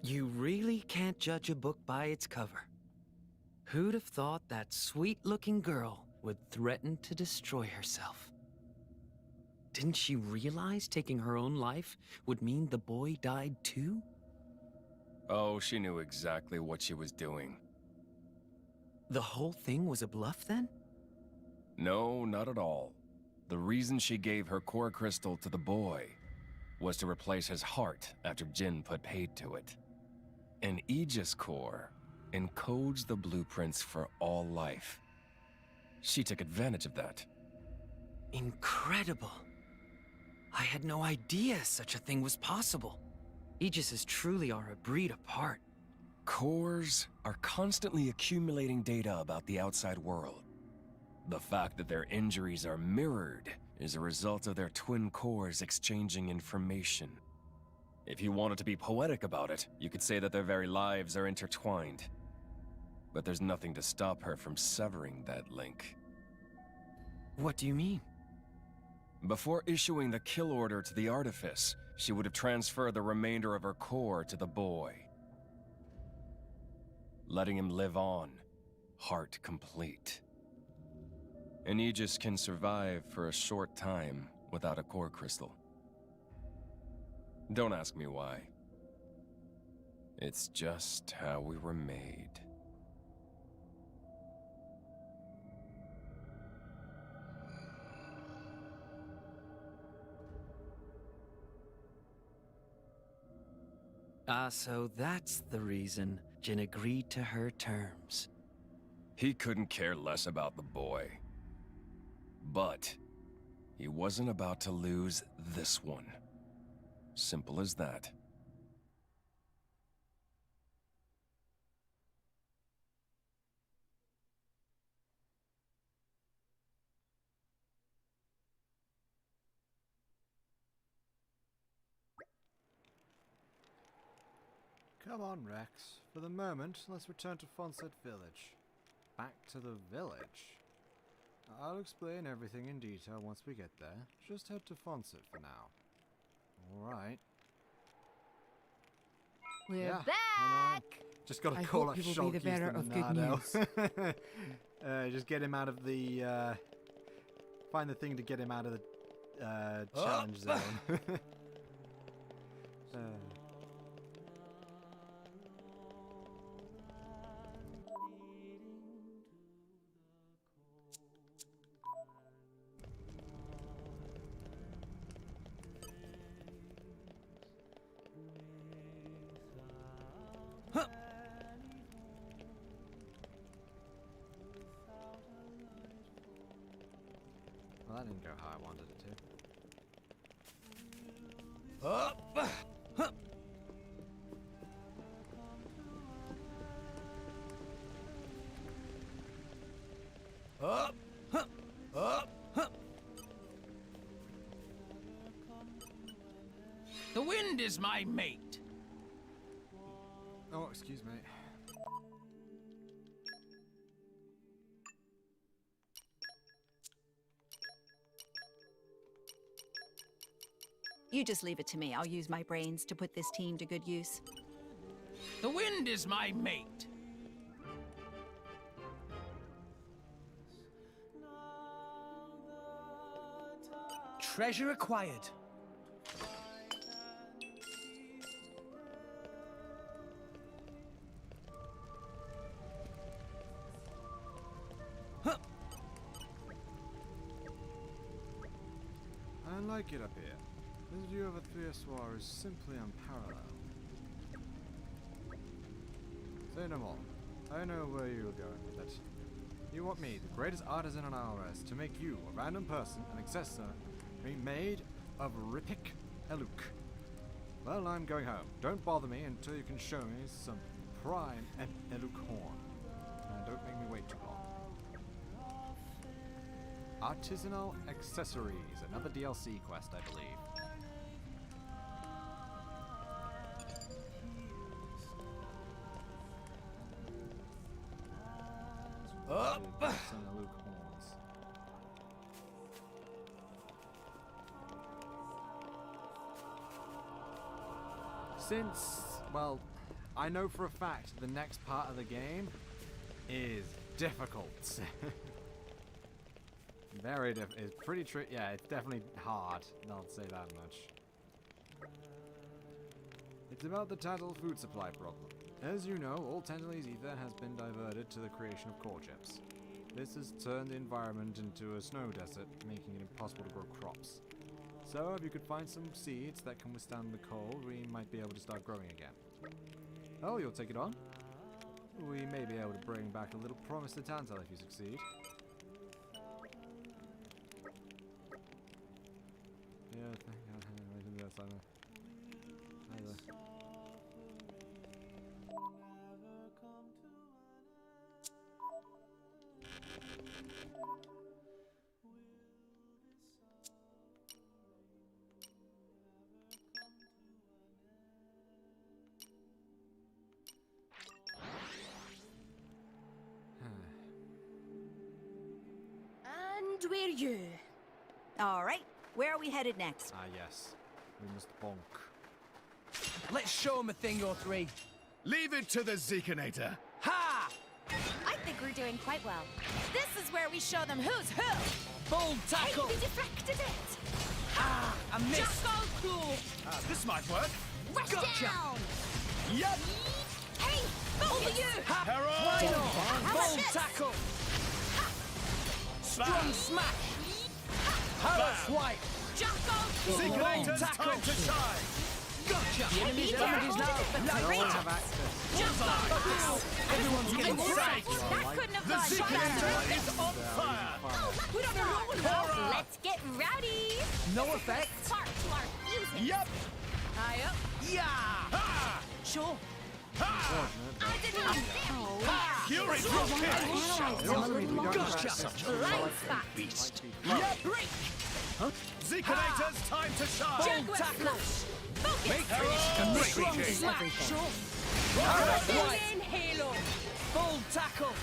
You really can't judge a book by its cover. Who'd have thought that sweet-looking girl would threaten to destroy herself? Didn't she realize taking her own life would mean the boy died too? Oh, she knew exactly what she was doing. The whole thing was a bluff then? No, not at all. The reason she gave her core crystal to the boy was to replace his heart after Jin put paid to it. An Aegis core encodes the blueprints for all life. She took advantage of that. Incredible. I had no idea such a thing was possible. Aegises truly are a breed apart. Cores are constantly accumulating data about the outside world. The fact that their injuries are mirrored is a result of their twin cores exchanging information. If you wanted to be poetic about it, you could say that their very lives are intertwined. But there's nothing to stop her from severing that link. What do you mean? Before issuing the kill order to the Artifice, she would have transferred the remainder of her core to the boy, letting him live on, heart complete. An Aegis can survive for a short time without a core crystal. Don't ask me why. It's just how we were made. So that's the reason Jin agreed to her terms. He couldn't care less about the boy. But he wasn't about to lose this one. Simple as that. Come on, Rex. For the moment, let's return to Fonset Village. Back to the village? I'll explain everything in detail once we get there. Just head to Fonset for now. Alright. We're Yeah, back! Just gotta I call hope up you will be the bearer of good news. Just get him out of the, find the thing to get him out of the, challenge zone. Well, that didn't go how I wanted it to. The wind is my mate. Oh, excuse me. You just leave it to me. I'll use my brains to put this team to good use. The wind is my mate. Treasure acquired. I like it up here. This view of a Thriaswar is simply unparalleled. Say no more. I know where you're going with it. You want me, the greatest artisan on our Earth, to make you, a random person, an accessor, be made of Ripik Eluk. Well, I'm going home. Don't bother me until you can show me some prime Eluk horn. And don't make me wait too long. Artisanal Accessories, another DLC quest, I believe. Some Eluk horns. Since, well, I know for a fact the next part of the game is difficult. Very difficult. It's pretty yeah, it's definitely hard. I'll say that much. It's about the Tantal food supply problem. As you know, all Tantalese ether has been diverted to the creation of core chips. This has turned the environment into a snow desert, making it impossible to grow crops. So, if you could find some seeds that can withstand the cold, we might be able to start growing again. Oh, you'll take it on? We may be able to bring back a little promise to Tantal if you succeed. Yeah, thank God. I can do that, Simon. Either. And we're you. All right, where are we headed next? Ah, yes. We must bonk. Let's show him a thing or three. Leave it to the Zekinator. Ha! I think we're doing quite well. This is where we show them who's who. Bold tackle. Hey, we deflected it. Ah, I missed. Jackal cool. This might work. Rush Gotcha. down. Yep. Hey, both of you. Ha! Herald. Why not? How about Bold this? tackle. Strong Bam. smash. Harrow swipe. Jackal cool. Zekinator's tackle. time to shine. Gotcha. The enemy's Enemies now. but No great. one have access. Jackal cool. Everyone's getting Right. sacked. That couldn't have The Zenoblade is on fire! Put on a roll now. Let's get rowdy. No effect. Spark to our fuses. Yep! High up. Yeah! Ha! Sure. Ha! Fury dropkick! Light spot. Beast! Yep! Zekanators, time to shine! Full tackle. Make Sure. In Halo. Full tackle.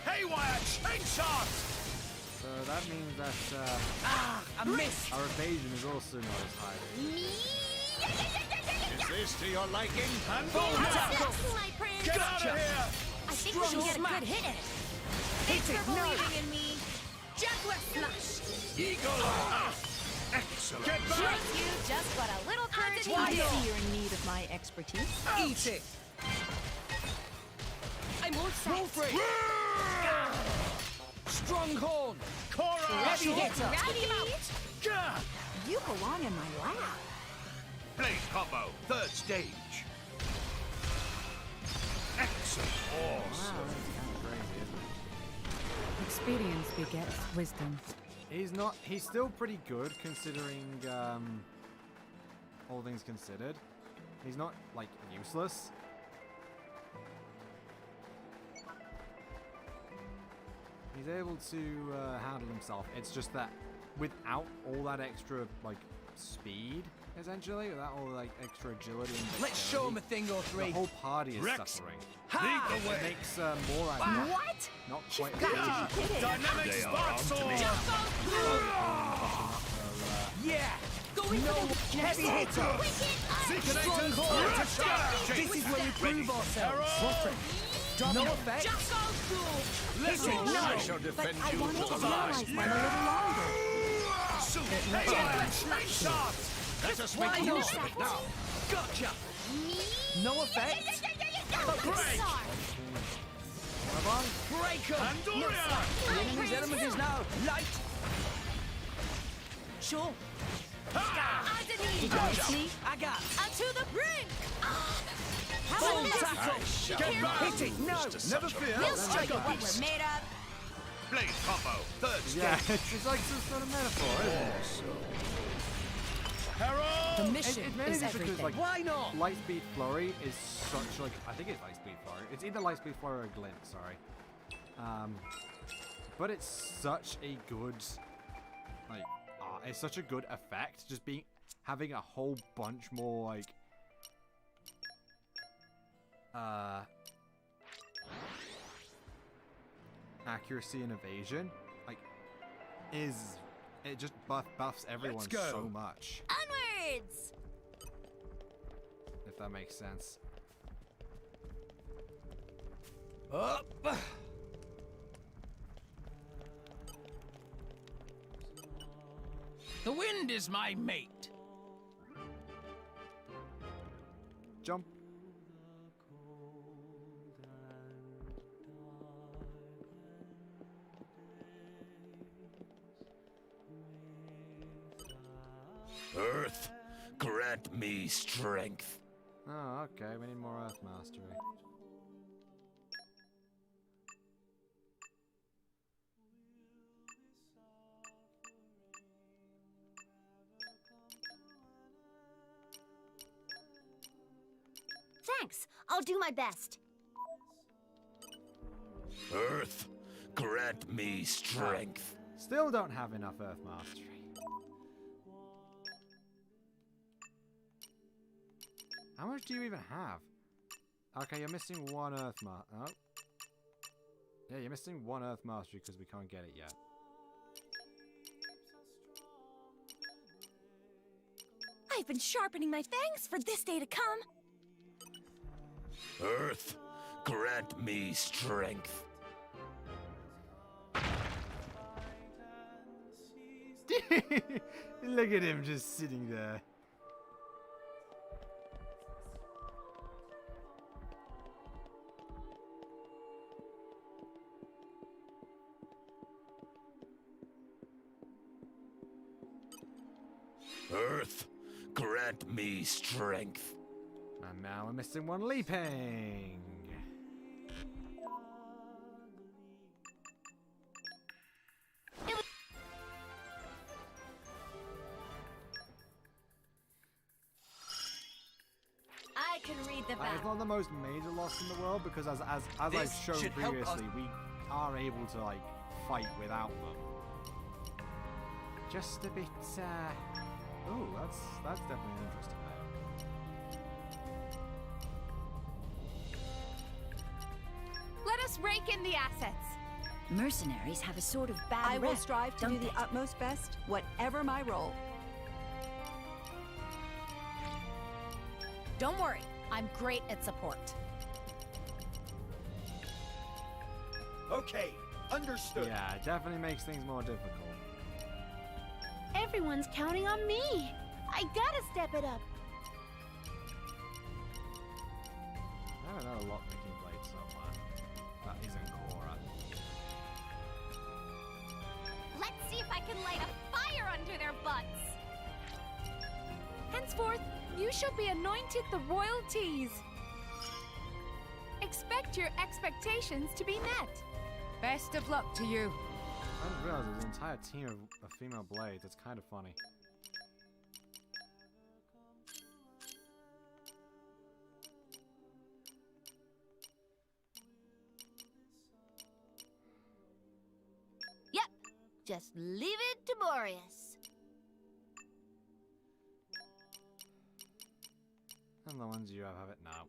Haywire, chain shot! So that means that I missed. our evasion is also not as high. Is this to your liking? And Full tackle. My prince. get out of here! I think we should get a good hit in it. Hit it. No. Believing in me. Jaguar flush. Eagle! Excellent. Get back! Thank you. Just what a little courage I needed. see you're in need of my expertise. Eat it. I'm all set. Roll free. Stronghorn. Cora! Heavy hitter. Rowdy. Gah! You belong in my lab. Blade combo, third stage. Excellent. Awesome. Crazy, isn't Experience begets wisdom. it? He's still pretty good considering, all things considered. He's not, like, useless. He's able to handle himself. It's just that without all that extra, like, speed, essentially, without all like extra agility and Let's show him a dexterity, thing or three. the whole party is Rex, suffering. Ha! Lead the way! It makes more ideal. What? Not quite as got easy. to be kidding. Dynamic They are spark on to sword! me. Yeah. Going No for the heavy hitter. Zekanators, time to shine! This is where we prove ourselves. Arrow! No effect. Let's Hit it. go! No. I shall defend I you wanted to to the realize last. one a little longer. Haywire, chain shot! Let us Why make not? use of it now. Gotcha. No effect. Break! Break 'em. Pandoria! The enemy's element is now light. Sure. Underneath. I got. And to the brink. How Full about this? tackle. Get back! Hit it. No. Never fear! We'll show you what we're made of. Blade combo, third stage. Yeah, it's like some sort of metaphor, isn't it? Herald! The It's mission mainly is just because, everything. like, Why not? Lightspeed Flurry is such, like, I think it's Lightspeed Flurry. It's either Lightspeed Flurry or Glint, sorry. But it's such a good, like, it's such a good effect, just having a whole bunch more, like, accuracy and evasion, like, it just buffs everyone go. so much, Onwards. if that makes sense. Up. The wind is my mate. Jump. Earth, grant me strength. Oh, okay, we need more Earth Mastery. Thanks. I'll do my best. Earth, grant me strength. Still don't have enough Earth Mastery. How much do you even have? Okay, you're missing one Earth Oh. Yeah, you're missing one Earth Mastery because we can't get it yet. I've been sharpening my fangs for this day to come. Earth, grant me strength. Look at him just sitting there. Earth, grant me strength. And now we're missing one leaping. the It's back. not the most major loss in the world because as I've This shown should help us. previously, we are able to like fight without them. Just a bit. Oh, that's definitely an interesting item. Let us rake in the assets. Mercenaries have a sort of bad I will rep, strive to don't do the they? utmost best, whatever my role. Don't worry, I'm great at support. Okay, understood. Yeah, it definitely makes things more difficult. Everyone's counting on me. I gotta step it up. I have another lockpicking blade somewhere. That isn't Cora. Let's see if I can light a fire under their butts. Henceforth, you shall be anointed the royalties. Expect your expectations to be met. Best of luck to you. I didn't realize there's an entire team of female blades. It's kind of funny. Yep, just leave it to Boreas. And the ones you have it now.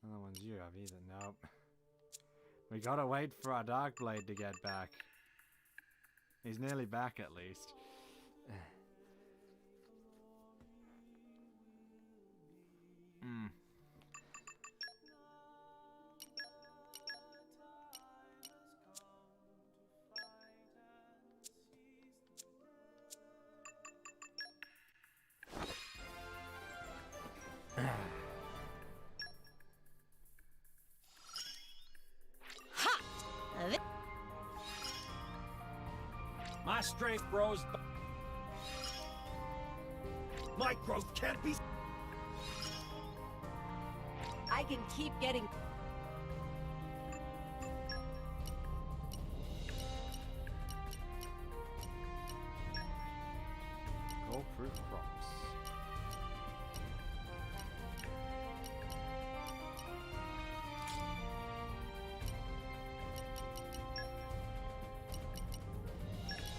And the ones you have either. Nope. We gotta wait for our Dark Blade to get back. He's nearly back at least. Hmm. My strength grows. My growth can't be. I can keep getting... Gold-proof crops.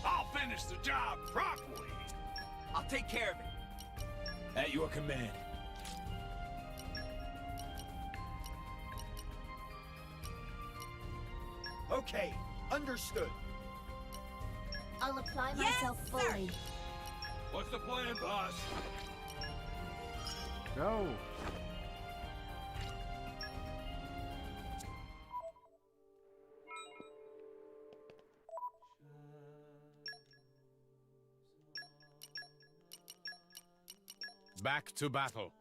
I'll finish the job properly. I'll take care of it. At your command. Okay, understood. I'll apply Yes, myself sir. fully. What's the plan, boss? Go! Back to battle.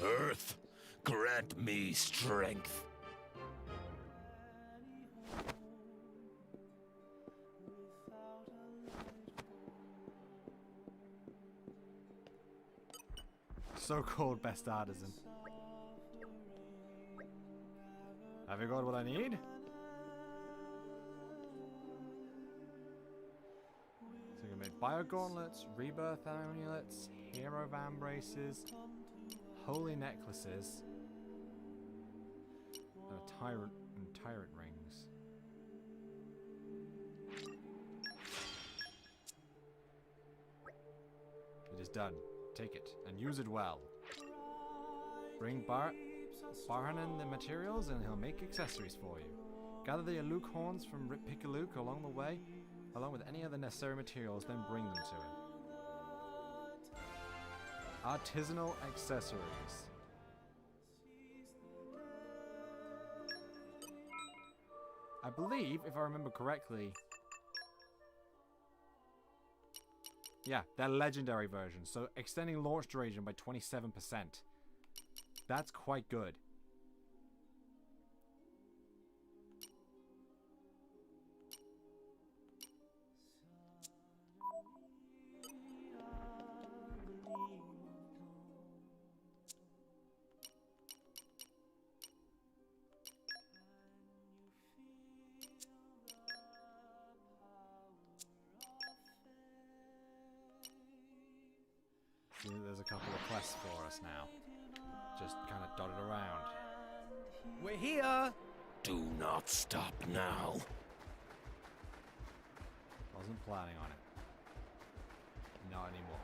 Earth, grant me strength. So-called best artisan. Have you got what I need? So you can make bio gauntlets, rebirth amulets, hero van braces, holy necklaces, and tyrant rings. It is done. Take it and use it well. Bring Barhanan the materials and he'll make accessories for you. Gather the Aluk horns from Rip Pickaluk along the way, along with any other necessary materials, then bring them to him. Artisanal accessories. I believe, if I remember correctly... Yeah, they're legendary versions, so extending launch duration by 27%. That's quite good. See, there's a couple of quests for us now. Just kind of dotted around. We're here! Do not stop now. Wasn't planning on it. Not anymore.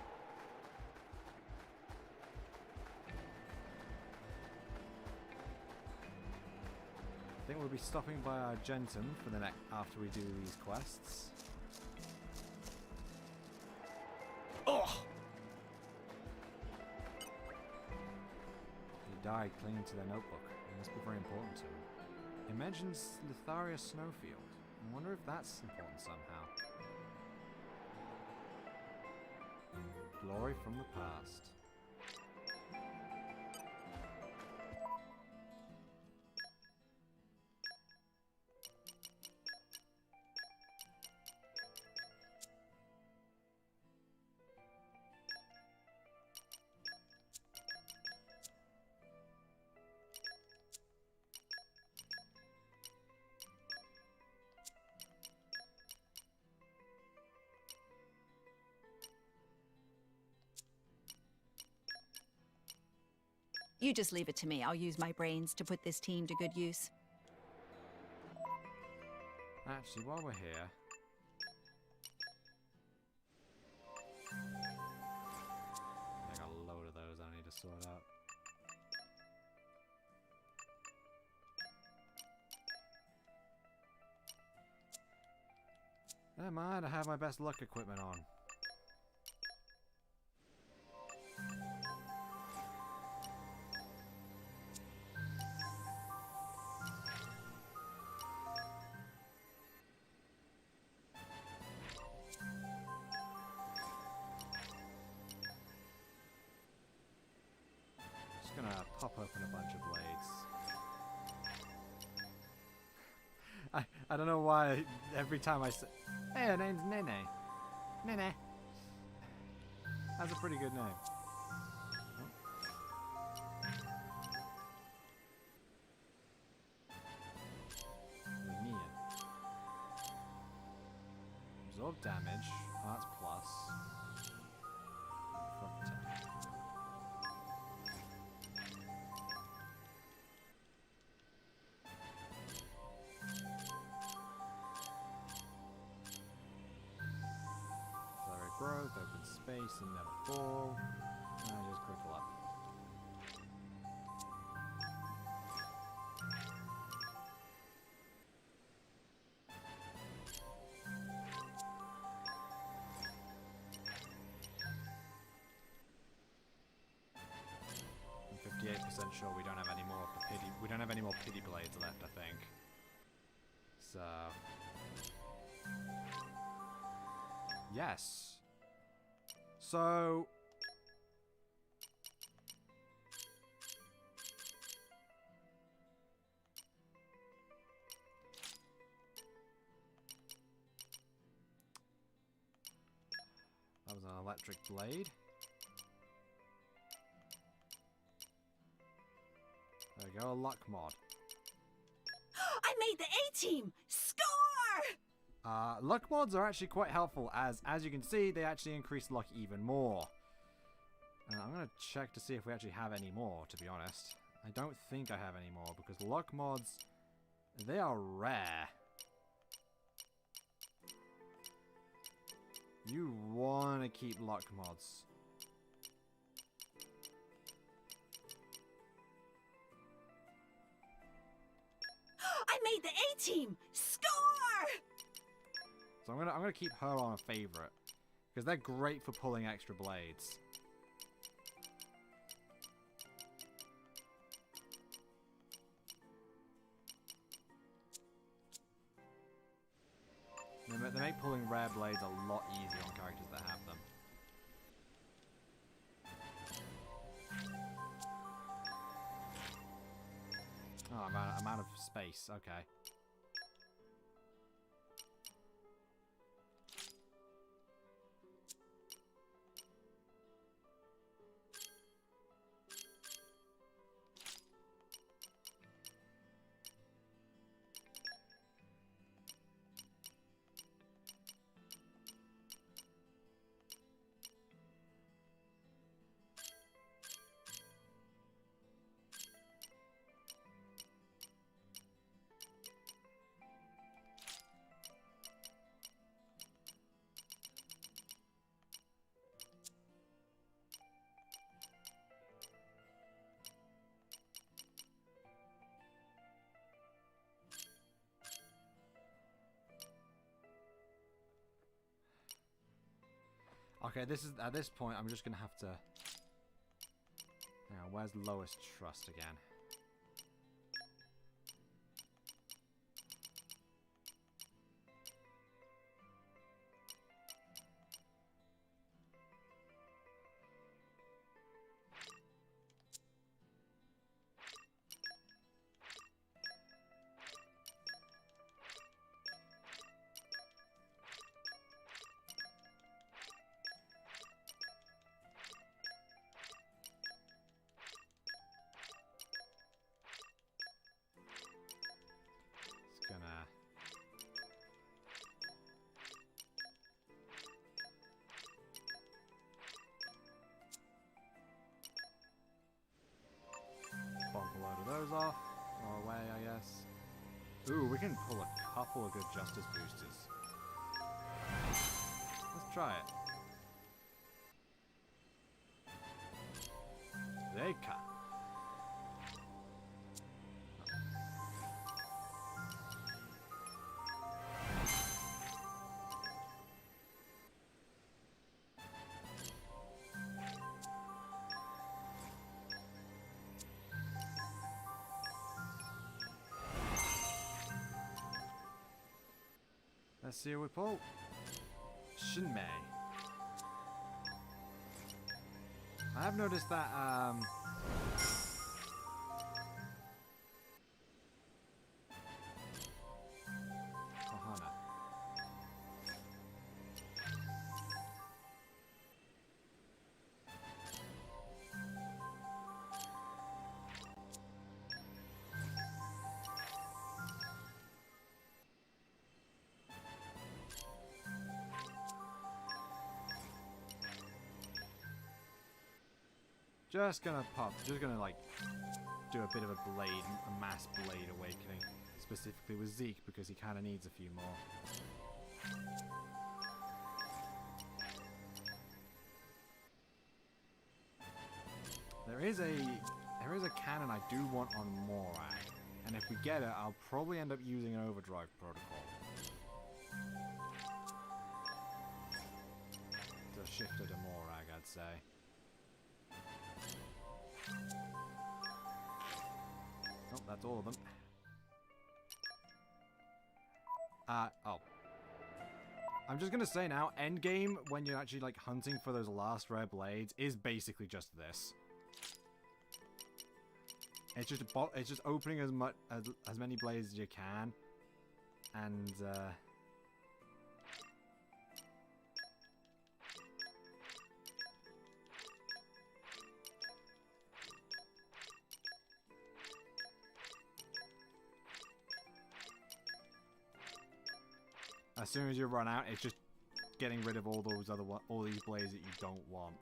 I think we'll be stopping by Argentum for the next after we do these quests. Oh! He died clinging to their notebook. It must be very important to him. It mentions Litharia Snowfield. I wonder if that's important somehow. Glory from the past. You just leave it to me. I'll use my brains to put this team to good use. Actually, while we're here... I got a load of those I need to sort out. Never mind, I have my best luck equipment on. Just gonna pop open a bunch of blades. I don't know why every time I say, hey, her name's Nene. Nene. That's a pretty good name. Neon. Absorb damage. Arts plus. Front attack. Growth, open space, and never fall. And just critical up. I'm 58% sure we don't have any more of the pity. We don't have any more pity blades left, I think. So. Yes. So... that was an electric blade. There we go, a luck mod. I made the A-team! Score! Luck mods are actually quite helpful, as you can see, they actually increase luck even more. I'm going to check to see if we actually have any more, to be honest. I don't think I have any more, because luck mods, they are rare. You want to keep luck mods. I made the A-team! Score! So I'm gonna keep her on a favorite, because they're great for pulling extra blades. They make pulling rare blades a lot easier on characters that have them. Oh, I'm out of space. Okay. Okay, this is at this point I'm just gonna have to. Hang on, where's lowest trust again? Gonna bump a load of those off or away, I guess. Ooh, we can pull a couple of good justice boosters. Let's try it. Zeka. Let's see what we pull. Shinmei. I have noticed that, Ohana. Just gonna like do a bit of a blade, a mass blade awakening, specifically with Zeke because he kind of needs a few more. There is a cannon I do want on Morag, and if we get it, I'll probably end up using an overdrive protocol to shift it to Morag, I'd say. Oh, that's all of them. Oh. I'm just gonna say now, endgame, when you're actually like hunting for those last rare blades, is basically just this. It's just opening as many blades as you can, and as soon as you run out, it's just getting rid of all these blades that you don't want.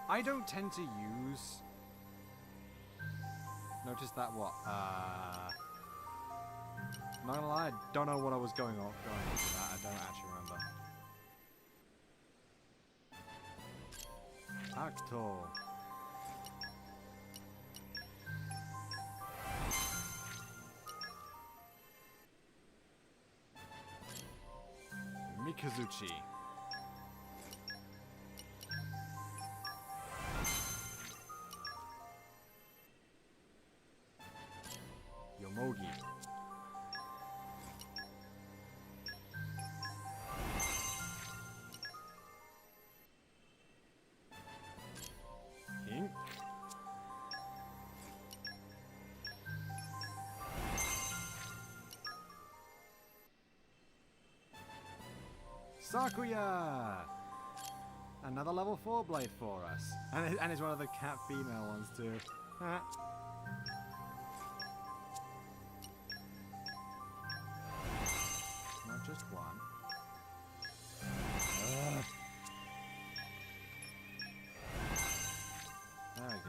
I don't tend to use. Notice that what? Not gonna lie, I don't know what I was going on into that. I don't actually remember. Acto. Mikazuchi. Yomogi. Sakuya! Another level 4 blade for us. And it's one of the cat female ones too. Not just one. There we go.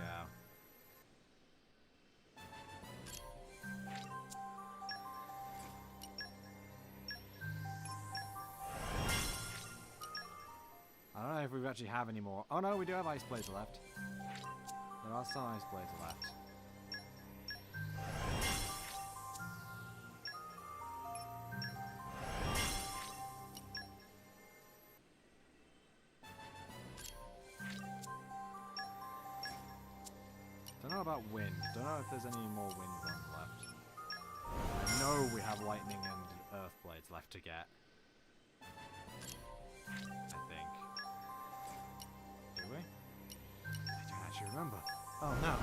I don't know if we actually have any more. Oh no, we do have ice blades left. There are some ice blades left. Don't know about wind. Don't know if there's any more wind ones left. I know we have lightning and earth blades left to get. I think. Do we? I don't actually remember. Oh no.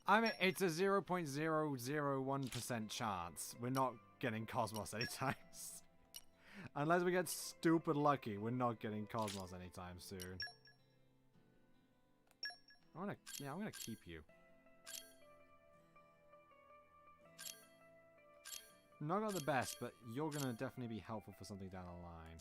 I mean, it's a 0.001% chance we're not getting Cosmos anytime soon. Unless we get stupid lucky, we're not getting Cosmos anytime soon. I'm gonna keep you. Not got the best, but you're gonna definitely be helpful for something down the line.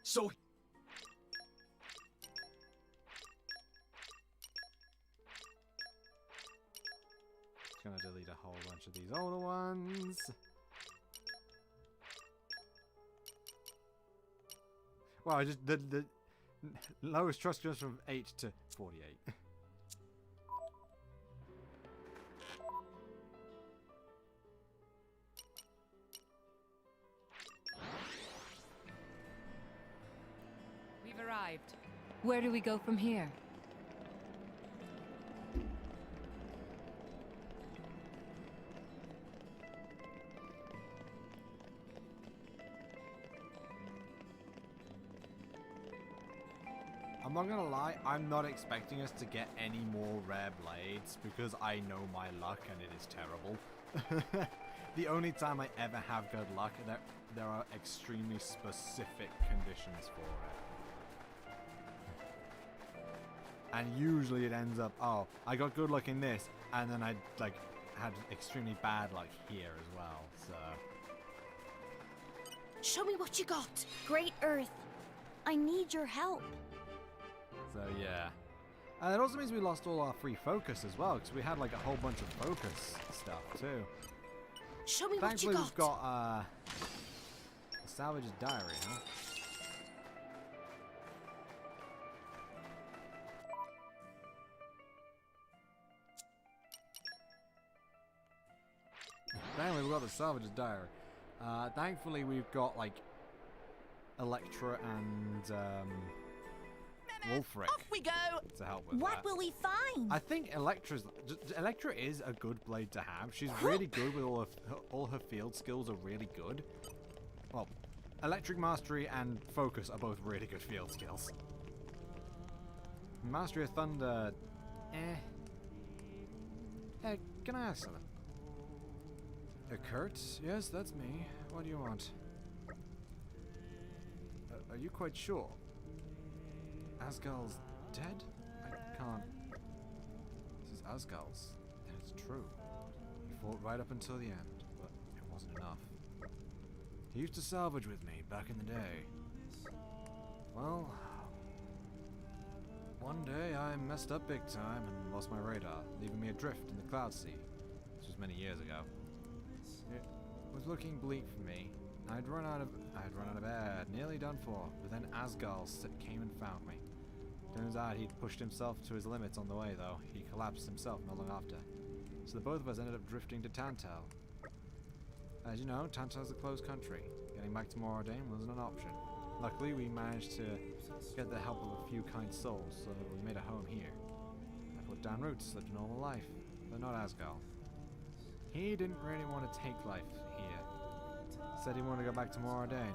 So... Just gonna delete a whole bunch of these older ones. Well, I just the lowest trust goes from 8 to 48. We've arrived. Where do we go from here? I'm not gonna lie, I'm not expecting us to get any more rare blades because I know my luck and it is terrible. The only time I ever have good luck, there are extremely specific conditions for it. And usually it ends up, oh, I got good luck in this, and then I like had extremely bad luck here as well, so. Show me what you got. Great Earth, I need your help. So yeah. And it also means we lost all our free focus as well, because we had like a whole bunch of focus stuff too. Show me Thankfully, what you got. we've got the Salvage's Diary, huh? Thankfully, we've got the Salvage's Diary. Thankfully, we've got like Electra and Wolfric Off we go. to help with What that. will we find? I think Electra is a good blade to have. She's really good with all her field skills are really good. Well, Electric Mastery and Focus are both really good field skills. Mastery of Thunder, Hey, can I ask something? Kurt? Yes, that's me. What do you want? Are you quite sure? Asgal's dead? I can't... This is Asgal's. And it's true. He fought right up until the end, but it wasn't enough. He used to salvage with me back in the day. Well... One day I messed up big time and lost my radar, leaving me adrift in the Cloud Sea. This was many years ago. It was looking bleak for me. I'd run out of air, nearly done for, but then Asgal came and found me. Turns out he'd pushed himself to his limits on the way, though. He collapsed himself not long after. So the both of us ended up drifting to Tantal. As you know, Tantal's a closed country. Getting back to Moradin wasn't an option. Luckily, we managed to get the help of a few kind souls, so we made a home here. I put down roots, lived a normal life, but not Asgal. He didn't really want to take life here. Said he wanted to go back to Moradin.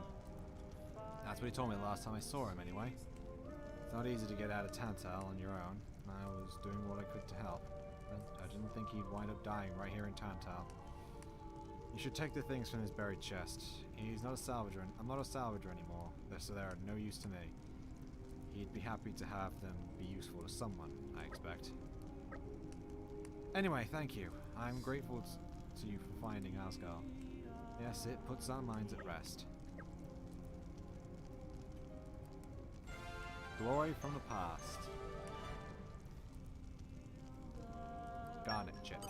That's what he told me the last time I saw him, anyway. It's not easy to get out of Tantal on your own. I was doing what I could to help. I didn't think he'd wind up dying right here in Tantal. You should take the things from his buried chest. He's not a salvager, and I'm not a salvager anymore, so they're no use to me. He'd be happy to have them be useful to someone, I expect. Anyway, thank you. I'm grateful to you for finding Asgal. Yes, it puts our minds at rest. Glory from the past. Garnet chip.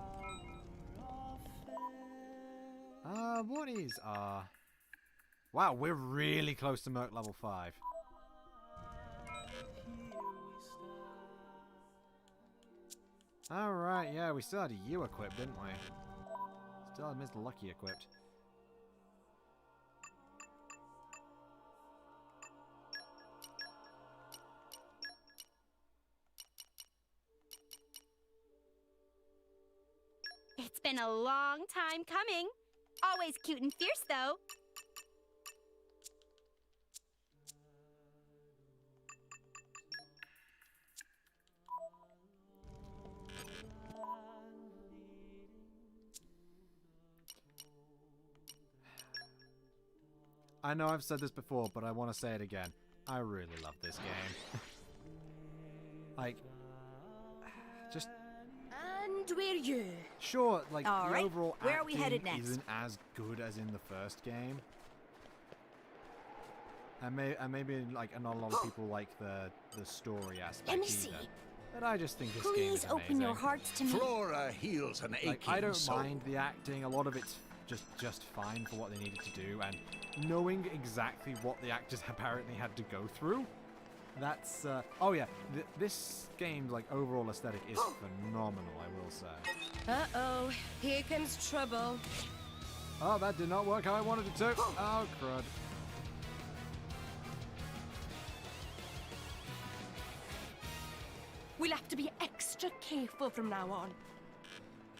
What is Wow, we're really close to Merc level 5. Alright, yeah, we still had you equipped, didn't we? Still had Mr. Lucky equipped. It's been a long time coming. Always cute and fierce, though. I know I've said this before, but I want to say it again. I really love this game. Like, just... And where you? Sure, like, All the right, overall where are we acting headed next? isn't as good as in the first game. And maybe, like, not a lot of people like the story aspect Let me either. see. But I just think this game is Please amazing. open your hearts to me. Flora heals an aching Like, I don't soul. mind the acting. A lot of it's just fine for what they needed to do, and knowing exactly what the actors apparently had to go through. That's oh yeah, this game's like overall aesthetic is phenomenal, I will say. Uh-oh, here comes trouble. Oh, that did not work how I wanted it to. Oh, crud. We'll have to be extra careful from now on.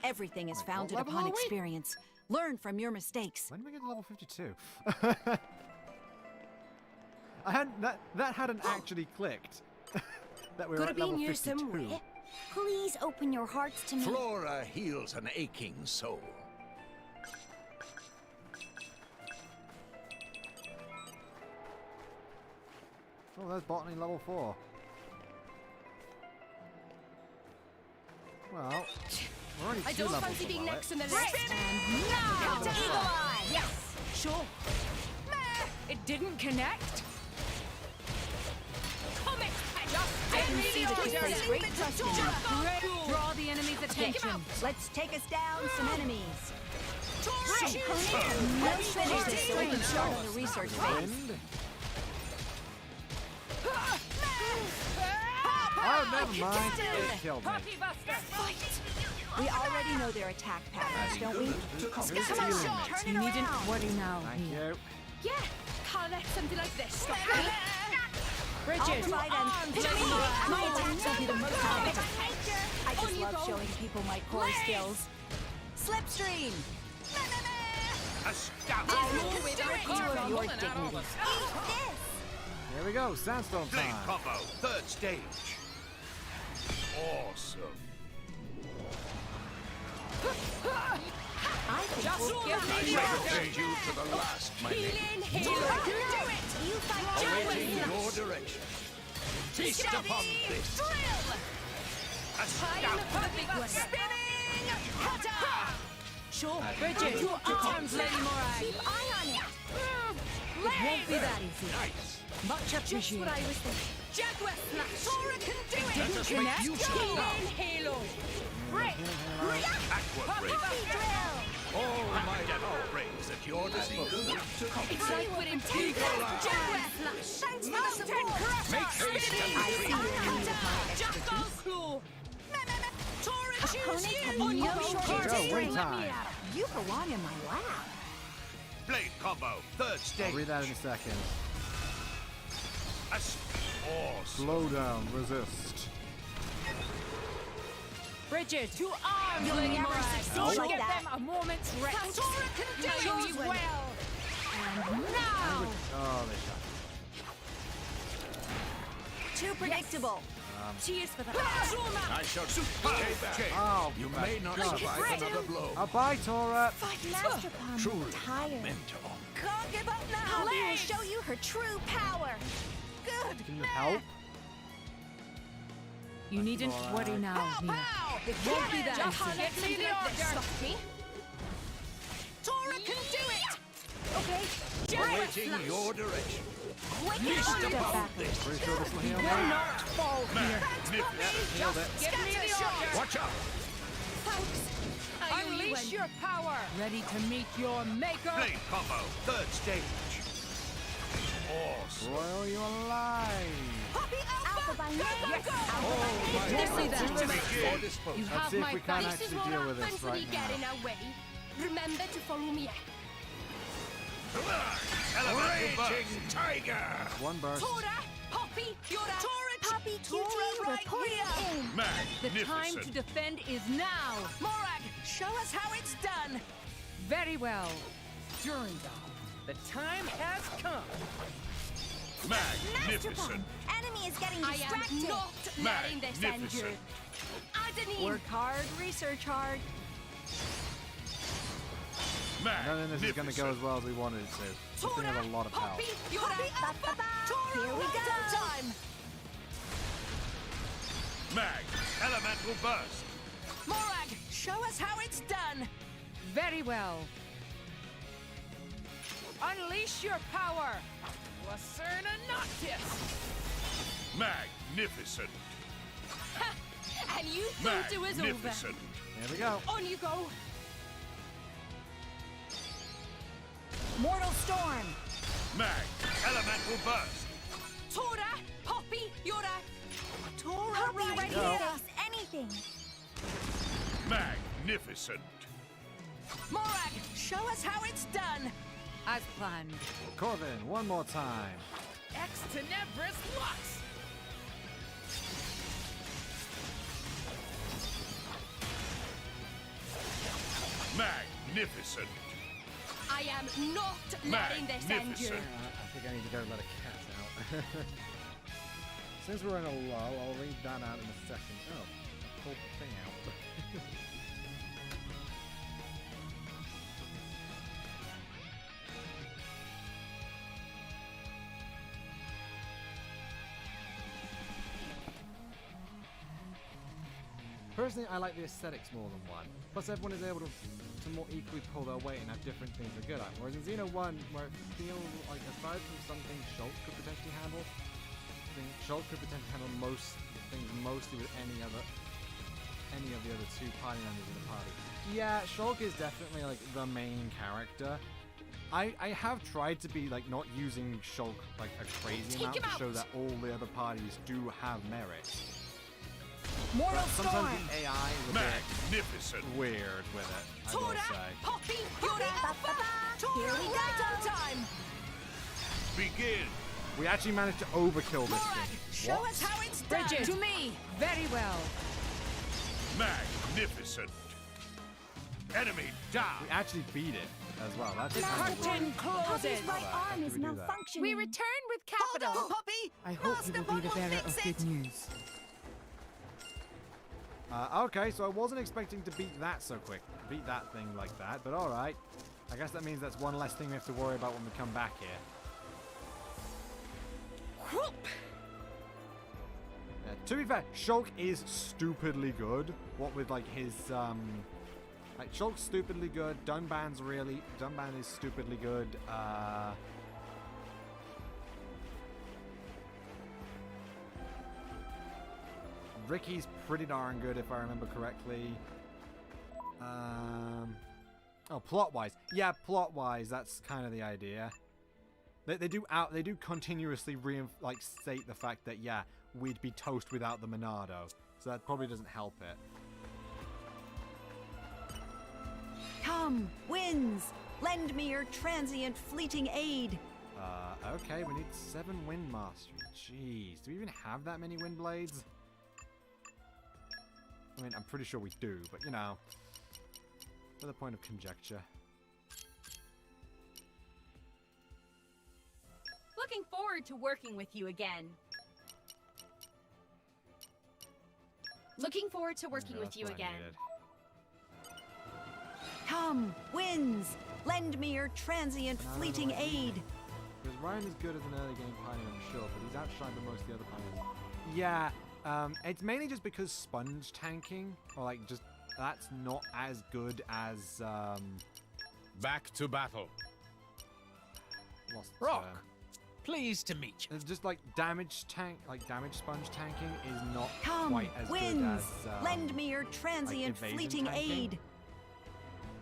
Everything is What founded level upon are we? experience. Learn from your mistakes. When did we get to level 52? that hadn't actually clicked. That we were Could at have been level here 52. somewhere. Please open your hearts to me. Flora heals an aching soul. Oh, there's botany level 4. Well, we're only I two don't levels fancy being below next it. on the list. And now, Eagle Eye! Yes. Sure. It didn't connect. I can see that you place great trust in me. Draw the enemy's attention. Let's take us down some enemies. Right. Let's finish this so we can start on the research phase. Wind. Oh, never mind. It killed me. We already know their attack patterns, don't we? You needn't worry now. Thank you. Yeah, can't let something like this stop me. I'll provide my attacks will be the most effective. I just love showing people my core skills. Slipstream! I will strip you of your dignity. Here we go, Sandstorm Blade time. combo, third stage. Awesome. I think we'll I represent you to the last, my lady. You fight Awaiting Jack your direction. Feast upon this. Sure. Bridget, your arms, Lady Morag. Keep eye on it. It won't be that easy. Nice. Much Just appreciated. what I was thinking. Jaguar Slash. Tora can do it. Let us make use of it now. Halo. Aqua break. Oh, my praise at your disposal. It's like we're in two Thanks for the support! Make haste and retreat. Jackal Claw! Tora, choose Opponent you! have no shortage of Go, win strength. time. You belong in my lap. Blade combo, third I'll stage. read that in a second. Slow down, resist. Bridget, to arms, You'll Lady never Morag. succeed Don't like give that. them a moment's rest. Tora can do it! Choose well. And now! Oh, they shot. Too predictable. Cheers for that. I shall supercharge. Oh, You may not survive another blow. Bye, Tora. Master Palm is Truly tired. monumental. Can't give up now! Poppy will show you her true power. Good! Can you help? You needn't worry now, Nina. It won't be that easy. Get me the order. Me? Tora can do it! Okay. Waiting your direction. Quick Least step above back. this. Pretty sure this will heal Will me. not fall here. Healed it. Give me the order. Watch out. Unleash your power. Ready to meet your maker. Blade combo, third stage. Awesome. Royal, you alive. Poppy Alpha by name. Yes. Give me that. Your disposal. You Let's have see if my we can back. This is actually what deal with happens this when right you get in now. our way. Remember to follow me. Raging tiger. One burst. Tora, Poppy, Yora. Tora, Poppy Tora QT right reporting here. in. The time to Magnificent. defend is now. Morag, show us how it's done. Very well. Durandal, the time has come. Master Palm, Magnificent. enemy is getting I distracted. am not letting this end you. Magnificent. Adenine. Work hard, research hard. I don't think this is going to go as well as we wanted it to. This thing has a lot of power. Poppy, Yora. Here we go. Time. Mag, elemental burst. Morag, show us how it's done. Very well. Unleash your power. Lacerna Noctis. Magnificent. And you thought it was over. Magnificent. Here we go. On you go. Mortal Storm. Mag, elemental burst. Tora, Poppy, Yora. Tora Poppy right ready here. to face anything. Magnificent. Morag, show us how it's done. As planned. Corvin, one more time. Ex Tenebris Lux. Magnificent. I am not letting this end you. Magnificent. I think I need to go let a cat out. Since we're in a lull, I'll read that out in a second. Oh, I pulled the thing out. Personally, I like the aesthetics more than 1. Plus, everyone is able to more equally pull their weight and have different things they're good at. Whereas in Xeno 1, where it feels like, aside from something Shulk could potentially handle, I think Shulk could potentially handle most things mostly with any of the other 2 party members in the party. Yeah, Shulk is definitely like the main character. I have tried to be like not using Shulk like a crazy amount to show that all the other parties do have merit. Mortal But sometimes Storm. the AI is a bit Magnificent. weird with it, I will Tora, say. Poppy, Yora. Tora Here we right go. on time. Begin. We actually managed to overkill this Morag, thing. show us how it's done. Bridget, to me. Very well. Magnificent. Enemy down. We actually beat it as well. That's The kind of curtain weird. closes. Poppy's right How arm did is we do that? malfunctioning. We return with Hold capital. on, Poppy. I hope Master you will be the Bond will bearer of fix good it. news. Okay, so I wasn't expecting to beat that so quick. Beat that thing like that, but alright. I guess that means that's one less thing we have to worry about when we come back here. To be fair, Shulk is stupidly good. What with like his like Shulk's stupidly good. Dunban is stupidly good. Ricky's pretty darn good if I remember correctly. Oh, plot-wise. Yeah, plot-wise, that's kind of the idea. They do continuously state the fact that, yeah, we'd be toast without the Monado. So that probably doesn't help it. Come, winds! Lend me your transient fleeting aid. Okay, we need 7 wind mastery. Jeez, do we even have that many wind blades? I mean, I'm pretty sure we do, but you know, for the point of conjecture. Looking forward to working with you again. Looking forward to working with you again. Come, winds! Lend me your transient fleeting aid. Because Ryan is good as an early game pioneer, I'm sure, but he's outshined by most of the other pioneers. Yeah, it's mainly just because sponge tanking, or like just that's not as good as Back to battle. Lost Rock. Pleased to meet you. It's just like damage sponge tanking is not Come, quite as winds! good as Lend me your transient fleeting aid.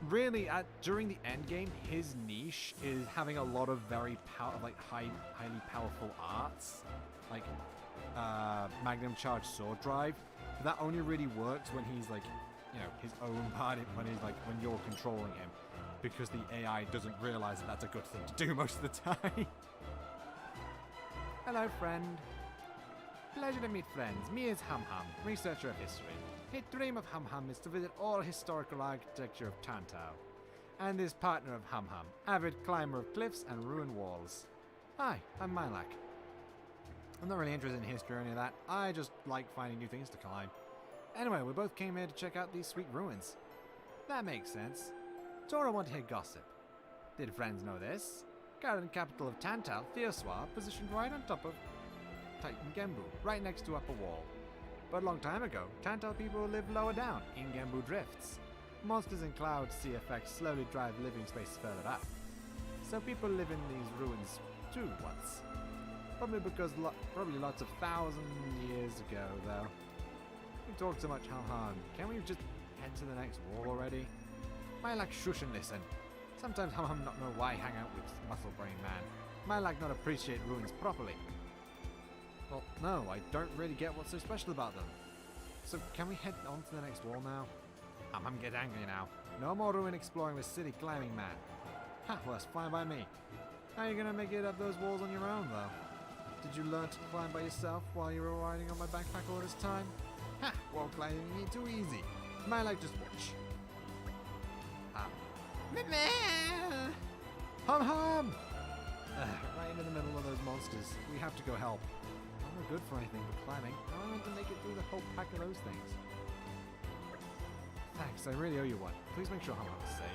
Really, during the end game, his niche is having a lot of very highly powerful arts, like Magnum Charge Sword Drive. But that only really works when he's like, you know, his own party, when you're controlling him, because the AI doesn't realize that that's a good thing to do most of the time. Hello, friend. Pleasure to meet friends. Me is Hum Hum, researcher of history. His dream of Hum Hum is to visit all historical architecture of Tantau. And this partner of Hum Hum, avid climber of cliffs and ruined walls. Hi, I'm Mylak. I'm not really interested in history or any of that. I just like finding new things to climb. Anyway, we both came here to check out these sweet ruins. That makes sense. Tora wanted to hear gossip. Did friends know this? Garden capital of Tantau, Theoswar, positioned right on top of Titan Gembu, right next to Upper Wall. But a long time ago, Tantau people lived lower down, in Gembu Drifts. Monsters and clouds sea effects slowly drive living space further up. So people live in these ruins too once. Probably because probably lots of thousand years ago, though. We talk so much, Han. Can we just head to the next wall already? I like shush and listen. Sometimes Han not know why hang out with Muscle Brain Man. Might like not appreciate ruins properly. Well, no, I don't really get what's so special about them. So can we head on to the next wall now? Hum get angry now. No more ruin exploring with city climbing man. Ha, well that's fine by me. How are you gonna make it up those walls on your own though? Did you learn to climb by yourself while you were riding on my backpack all this time? Ha, wall climbing ain't too easy. Might like just watch. Hum! Right into the middle of those monsters. We have to go help. I'm not good for anything but climbing. How am I meant to make it through the whole pack of those things? Thanks, I really owe you one. Please make sure Hum is safe.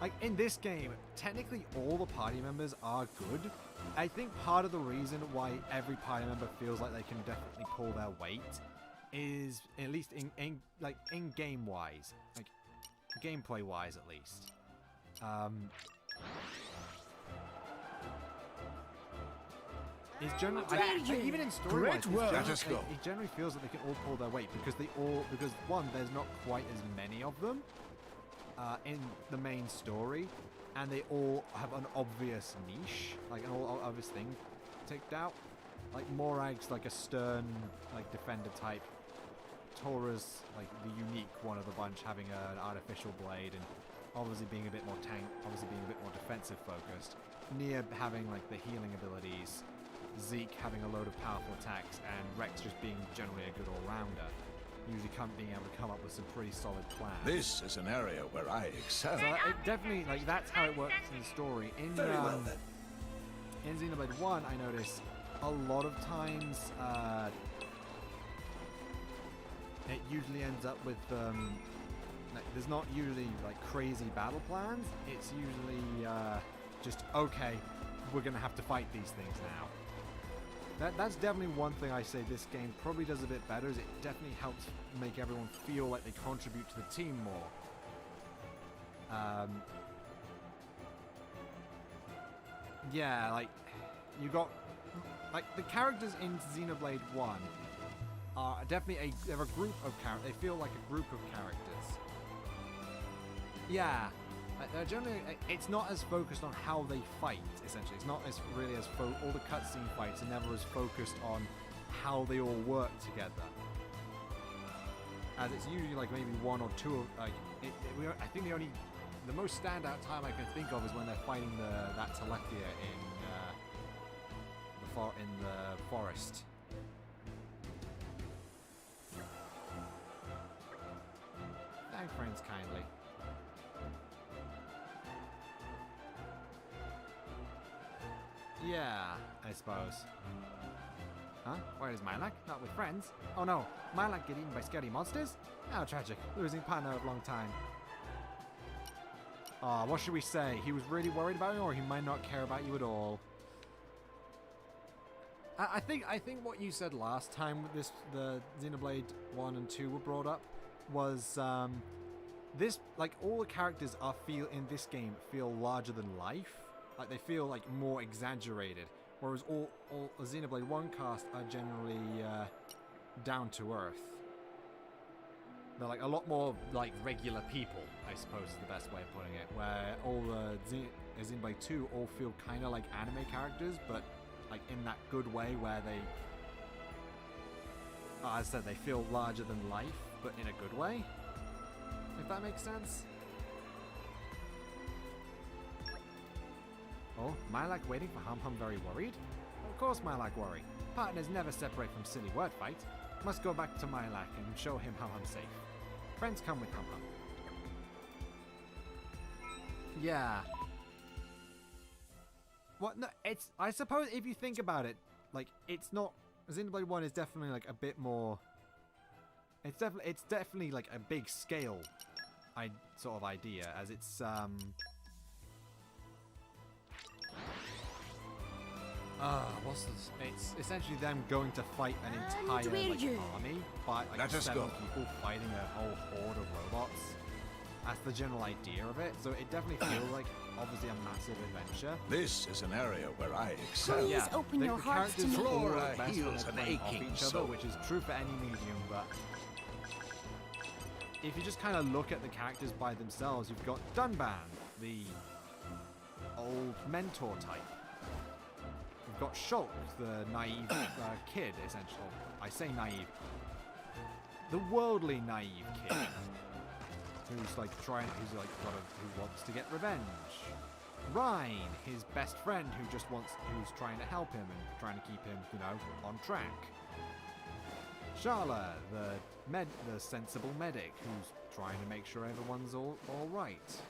Like in this game, technically all the party members are good. I think part of the reason why every party member feels like they can definitely pull their weight is, at least in game wise, like gameplay wise at least. Is generally even in story wise, it generally feels that they can all pull their weight because one, there's not quite as many of them in the main story, and they all have an obvious niche, like an all obvious thing ticked out. Like Morag's like a stern, like defender type. Tora's like the unique one of the bunch, having an artificial blade and obviously being a bit more defensive focused. Nia having like the healing abilities. Zeke having a load of powerful attacks, and Rex just being generally a good all-rounder. Usually being able to come up with some pretty solid plans. This is an area where I excel. So it definitely, like, that's how it works in the story. In Xenoblade 1, I noticed a lot of times it usually ends up with like, there's not usually like crazy battle plans. It's usually just, okay, we're gonna have to fight these things now. That's definitely one thing I say this game probably does a bit better, is it definitely helps make everyone feel like they contribute to the team more. Yeah, like, you got, like, the characters in Xenoblade 1 are definitely they're a group of characters. They feel like a group of characters. Yeah. They're generally, it's not as focused on how they fight, essentially. It's not as really as all the cutscene fights are never as focused on how they all work together. As it's usually like maybe one or two of, like, I think the most standout time I can think of is when they're fighting that Telethia in the forest. Thank friends kindly. Yeah, I suppose. Huh? Where is Mylak? Not with friends? Oh no, Mylak get eaten by scary monsters? How tragic. Losing partner of long time. Aw, what should we say? He was really worried about you, or he might not care about you at all? I think what you said last time with the Xenoblade 1 and 2 were brought up was this, like, all the characters in this game feel larger than life. Like, they feel like more exaggerated, whereas all the Xenoblade 1 cast are generally down to earth. They're like a lot more like regular people, I suppose is the best way of putting it. Where all the Xenoblade 2 all feel kind of like anime characters, but like in that good way where they, as I said, they feel larger than life, but in a good way. If that makes sense. Oh, Mylak waiting for Hum Hum, very worried? Of course Mylak worried. Partners never separate from silly word fight. Must go back to Mylak and show him Hum Hum safe. Friends come with Hum Hum. Yeah. What? No, it's. I suppose if you think about it, like, it's not. Xenoblade 1 is definitely like a bit more. It's definitely like a big scale, sort of idea, as it's what's this? It's essentially them going to fight an entire army by like 7 people fighting a whole horde of robots. That's the general idea of it. So it definitely feels like obviously a massive adventure. This is an area where I excel. Please open your hearts to me. Flora heals an aching soul, which is true for any medium, but if you just kind of look at the characters by themselves, you've got Dunban, the old mentor type. You've got Shulk, the naive kid, essentially. I say naive. The worldly naive kid. Who's like who wants to get revenge. Rhine, his best friend who's trying to help him and trying to keep him, on track. Sharla, the sensible medic who's trying to make sure everyone's all right.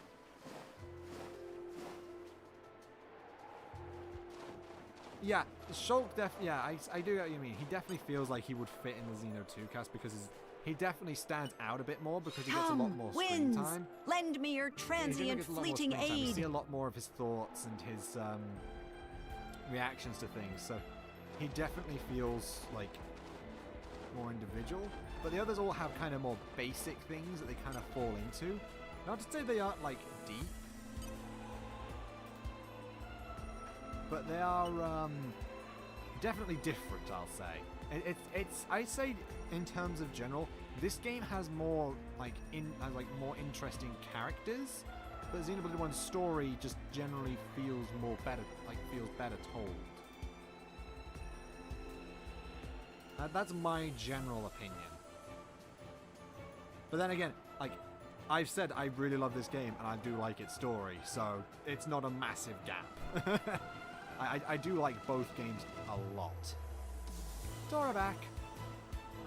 Yeah, Shulk I do get what you mean. He definitely feels like he would fit in the Xeno 2 cast because he definitely stands out a bit more because he gets a lot more screen time. Lend me your transient fleeting aid. You see a lot more of his thoughts and his reactions to things, so he definitely feels like more individual. But the others all have kind of more basic things that they kind of fall into. Not to say they aren't like deep, but they are definitely different, I'll say. I'd say in terms of general, this game has more more interesting characters, but Xenoblade 1's story just generally feels better told. That's my general opinion. But then again, like I've said, I really love this game and I do like its story, so it's not a massive gap. I do like both games a lot. Dora back.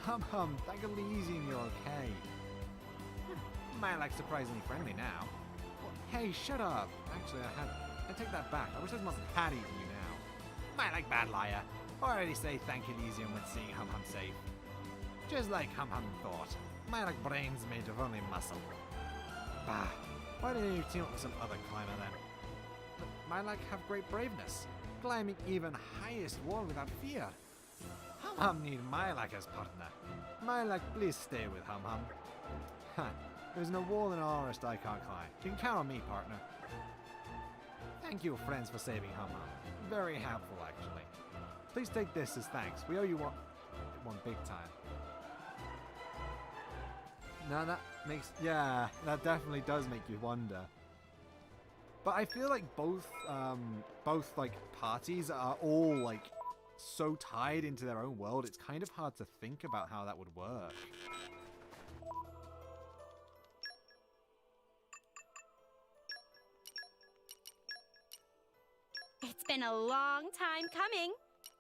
Hum Hum, take it easy and you're okay. Mylak's surprisingly friendly now. Well, hey, shut up. Actually, I take that back. I wish I wasn't had eaten you now. Mylak bad liar. Already say thank you Elysium when seeing Hum Hum safe. Just like Hum Hum thought. Mylak brains made of only muscle. Bah. Why didn't you team up with some other climber then? But Mylak have great braveness. Climbing even highest wall without fear. Hum Hum need Mylak as partner. Mylak, please stay with Hum Hum. Ha, there's no wall in Orist I can't climb. You can count on me, partner. Thank you, friends, for saving Hum Hum. Very helpful, actually. Please take this as thanks. We owe you one big time. Now that makes... Yeah, that definitely does make you wonder. But I feel like both like, parties are all, like, so tied into their own world, it's kind of hard to think about how that would work. It's been a long time coming.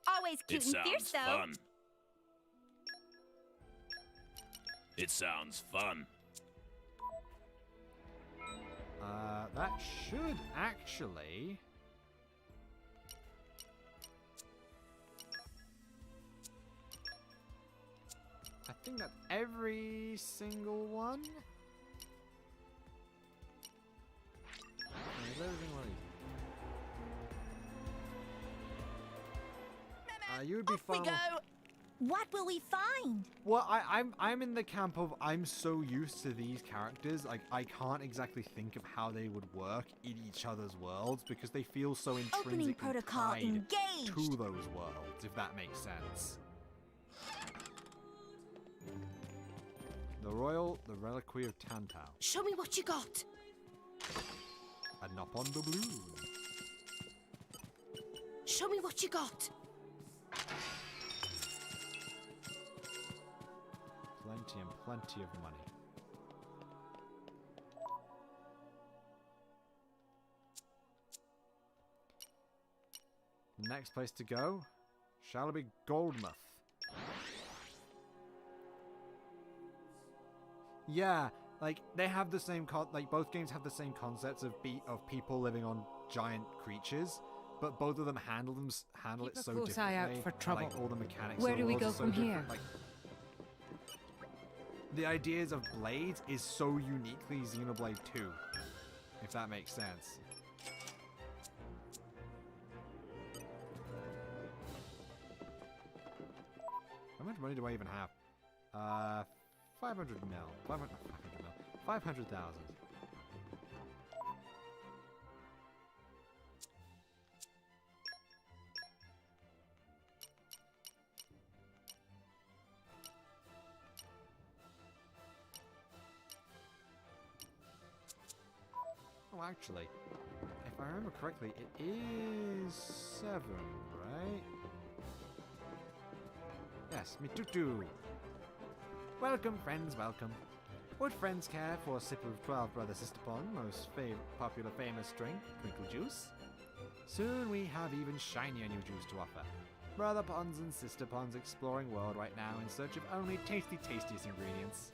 Always cute and fierce, though. Fun. It sounds fun. That should actually... I think that's every single one. Is every single one of these? You would be far more... What will we find? Well, I'm in the camp of I'm so used to these characters, like I can't exactly think of how they would work in each other's worlds because they feel so intrinsically protocol tied engaged. to those worlds, if that makes sense. The Reliquary of Tantau. Show me what you got. A knop on the balloon. Show me what you got. Plenty and plenty of money. Next place to go shall be Goldmouth. Yeah, like they have the same like both games have the same concepts of people living on giant creatures, but both of them handle it so differently. Keep a close eye out for trouble. Like all the mechanics. Where of do we the go worlds are from so here? different, like, the ideas of Blades is so uniquely Xenoblade 2, if that makes sense. How much money do I even have? 500 mil. 500,000. Oh, actually, if I remember correctly, it is 7, right? Yes, Mitutu. Welcome, friends, welcome. Would friends care for a sip of 12 Brother Sister Pond, most popular famous drink, Twinkle Juice? Soon we have even shinier new juice to offer. Brother Ponds and Sister Ponds exploring world right now in search of only tastiest ingredients.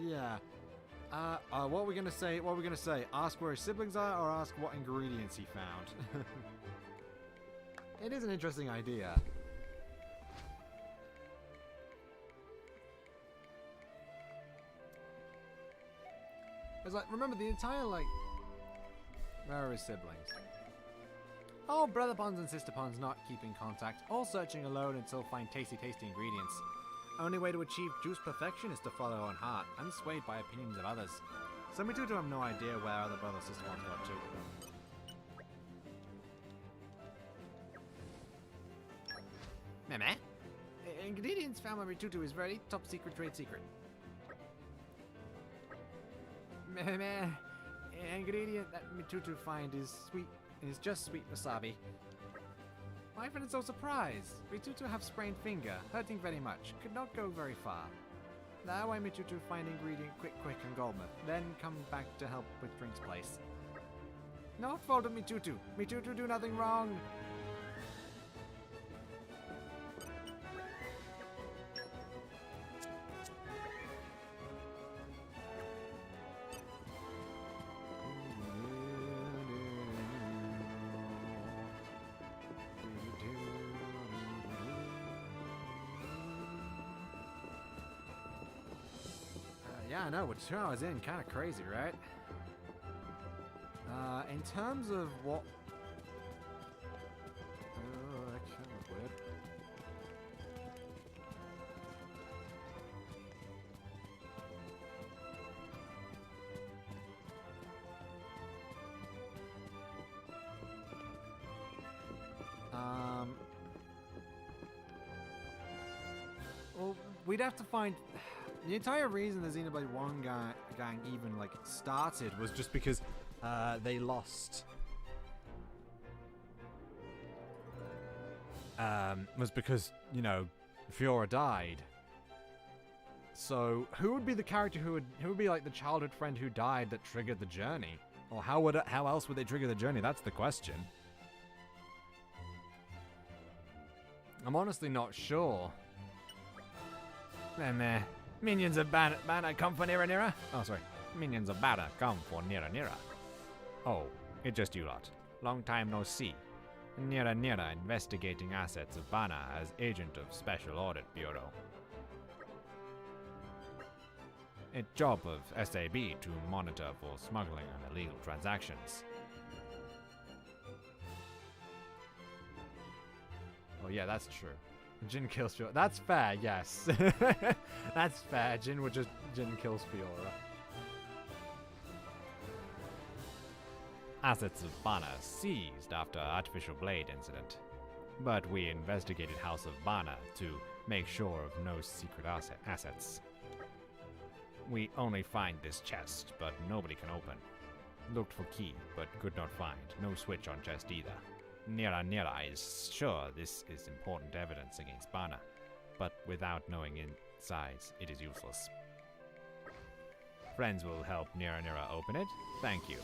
Yeah. What are we gonna say? What are we gonna say? Ask where his siblings are, or ask what ingredients he found? It is an interesting idea. It's like, remember the entire, like... Where are his siblings? Oh, Brother Ponds and Sister Ponds not keeping contact, all searching alone until find tasty ingredients. Only way to achieve juice perfection is to follow own heart, unswayed by opinions of others. So we do have no idea where other brother sister ones got to. Meh. Ingredients found by Mitutu is very top secret trade secret. Meh. Ingredient that Mitutu find is just sweet wasabi. Why have been so surprised? Mitutu have sprained finger, hurting very much, could not go very far. Now I Mitutu find ingredient quick on Goldmouth, then come back to help with drinks place. No fault of Mitutu. Mitutu do nothing wrong. Yeah, I know, we're 2 hours in, kind of crazy, right? In terms of what... that kind of weird. we'd have to find... The entire reason the Xenoblade 1 gang even, like, started was just because they lost... was because, you know, Fiora died. So, who would be the character who would be, like, the childhood friend who died that triggered the journey? Or how else would they trigger the journey? That's the question. I'm honestly not sure. Then, minions of Banner come for Nira Nira? Oh, sorry. Minions of Banner come for Nira Nira. Oh, it's just you lot. Long time no see. Nira Nira investigating assets of Banner as agent of Special Audit Bureau. It's job of SAB to monitor for smuggling and illegal transactions. Oh yeah, that's true. Jin kills Fiora. That's fair, yes. That's fair. Jin kills Fiora. Assets of Banner seized after Artificial Blade incident. But we investigated House of Banner to make sure of no secret assets. We only find this chest, but nobody can open. Looked for key, but could not find. No switch on chest either. Nira Nira is sure this is important evidence against Banner, but without knowing insides, it is useless. Friends will help Nira Nira open it. Thank you.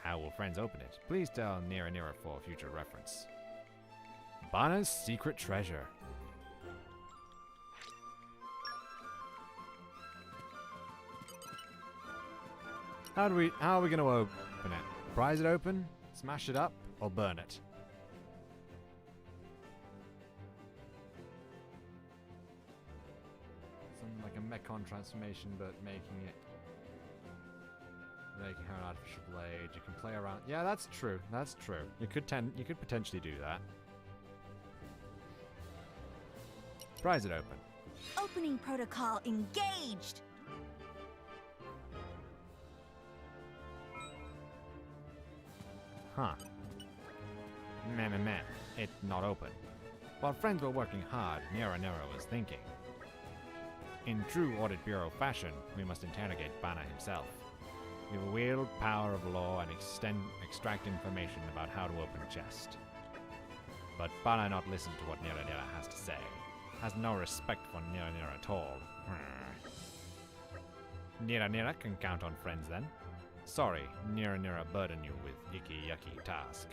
How will friends open it? Please tell Nira Nira for future reference. Banner's secret treasure. How are we going to open it? Prise it open, smash it up, or burn it? Something like a Mechon transformation, but making her an artificial blade. You can play around. Yeah, that's true. That's true. You could potentially do that. Prise it open. Opening protocol engaged. Huh. Meh. It's not open. While friends were working hard, Nira Nira was thinking. In true Audit Bureau fashion, we must interrogate Banner himself. We will wield power of law and extract information about how to open a chest. But Banner not listen to what Nira Nira has to say. Has no respect for Nira Nira at all. Nira Nira can count on friends then. Sorry, Nira Nira burden you with icky yucky task.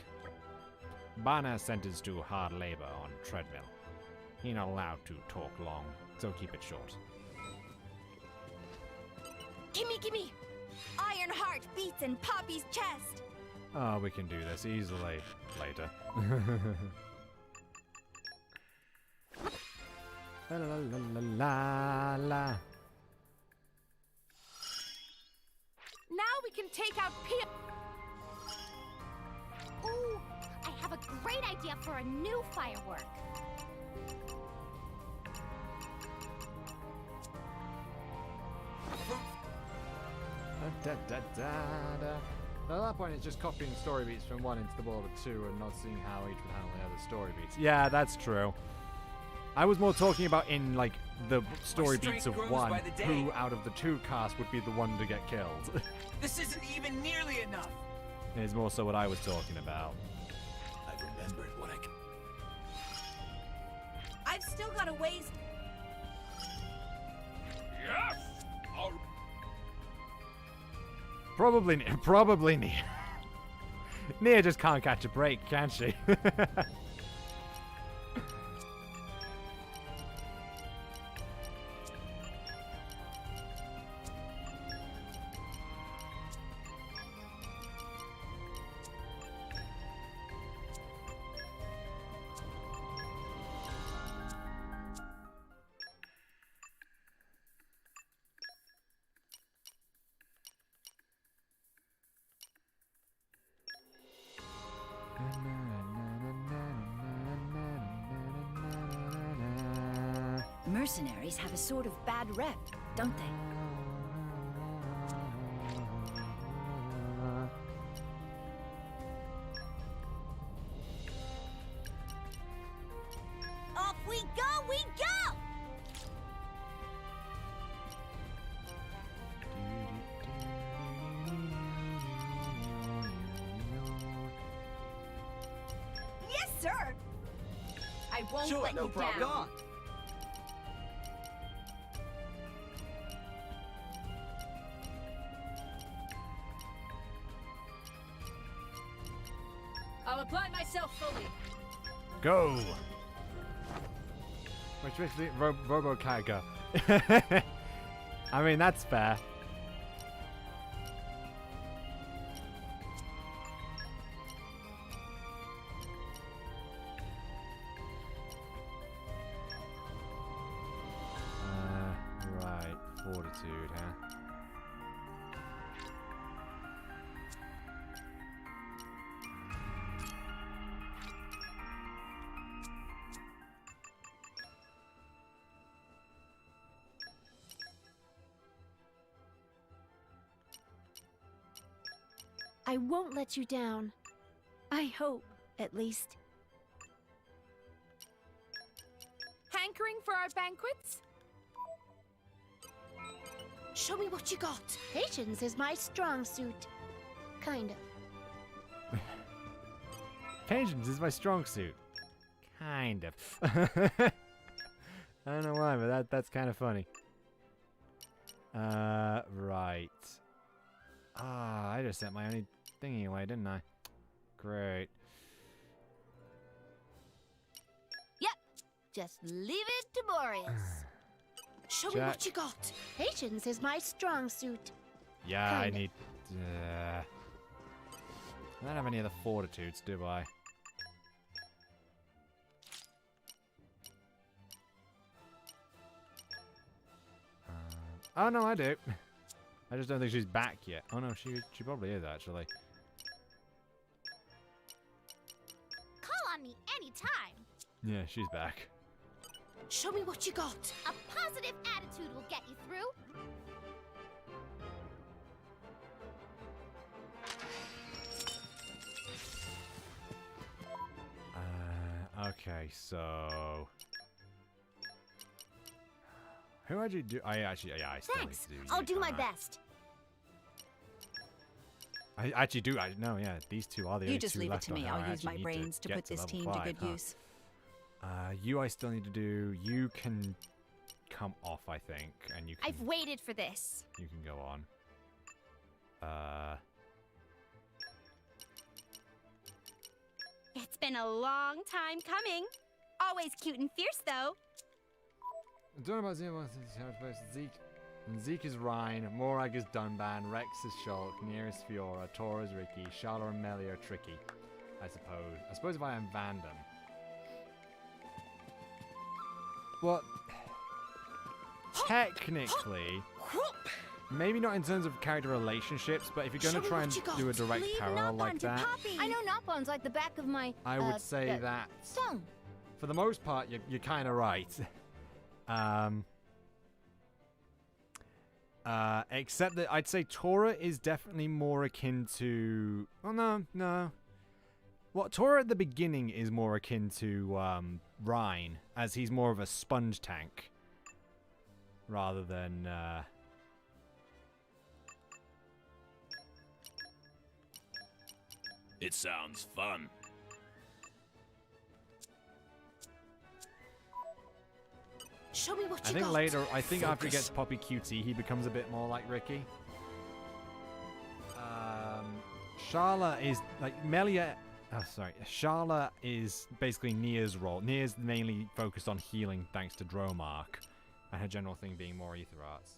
Banner sentenced to hard labor on treadmill. He not allowed to talk long, so keep it short. Gimme! Ironheart beats in Poppy's chest. Oh, we can do this easily later. La la la la la. Now we can take out Pia. Ooh, I have a great idea for a new firework. At that point, it's just copying story beats from one into the world of two and not seeing how each would handle the other story beats. Yeah, that's true. I was more talking about in, like, the story beats of one, who out of the two cast would be the one to get killed. This isn't even nearly enough. It's more so what I was talking about. I remembered what I can. I've still got a ways. Yes! Probably Nia. Nia just can't catch a break, can she? Mercenaries have a sort of bad rep, don't they? Off we go! won't Sure, let no you problem. down. Go on. I'll apply myself fully. Go! Which basically Robo Kaiga. I mean, that's fair. Right, fortitude, huh? I won't let you down. I hope, at least. Hankering for our banquets? Show me what you got. Patience is my strong suit. Kind of. Patience is my strong suit. Kind of. I don't know why, but that's kind of funny. Right. Ah, I just sent my only thingy away, didn't I? Great. Yep. Just leave it to Boreas. Show me Jack. what you got. Patience is my strong suit. Yeah, I Kinda. need... I don't have any other fortitudes, do I? Oh, no, I do. I just don't think she's back yet. Oh, no, she probably is, actually. Call on me anytime. Yeah, she's back. Show me what you got. A positive attitude will get you through. Okay, so... Who actually do... I still Thanks. need to do I'll you, do my don't I? best. I actually do. No, yeah, these two are the You only just two leave it left to on me. how I I'll use my actually need brains to get put this level team to 5, good huh? use. You I still need to do. You can come off, I think, and you can, I've waited for this. you can go on. It's been a long time coming. Always cute and fierce, though. I'm talking about Zeke. Zeke is Rhine, Morag is Dunban, Rex is Shulk, Nier is Fiora, Tor is Ricky, Shala and Melee are tricky, I suppose. I suppose if I am Vandam. Well, technically, maybe not in terms of character relationships, but if you're going to try and do a direct parallel like that, I know Noppon's like the back of my. I would say that thumb. for the most part, you're kind of right. Except that I'd say Tora is definitely more akin to... Oh, no. What, Tora at the beginning is more akin to Rhine, as he's more of a sponge tank. Rather than... It sounds fun. Show me what I you think got. later, I think after he Focus. gets Poppy QT, he becomes a bit more like Ricky. Shala is, like, Melia... Oh, sorry. Shala is basically Nia's role. Nia's mainly focused on healing thanks to Dromark, and her general thing being more Ether Arts.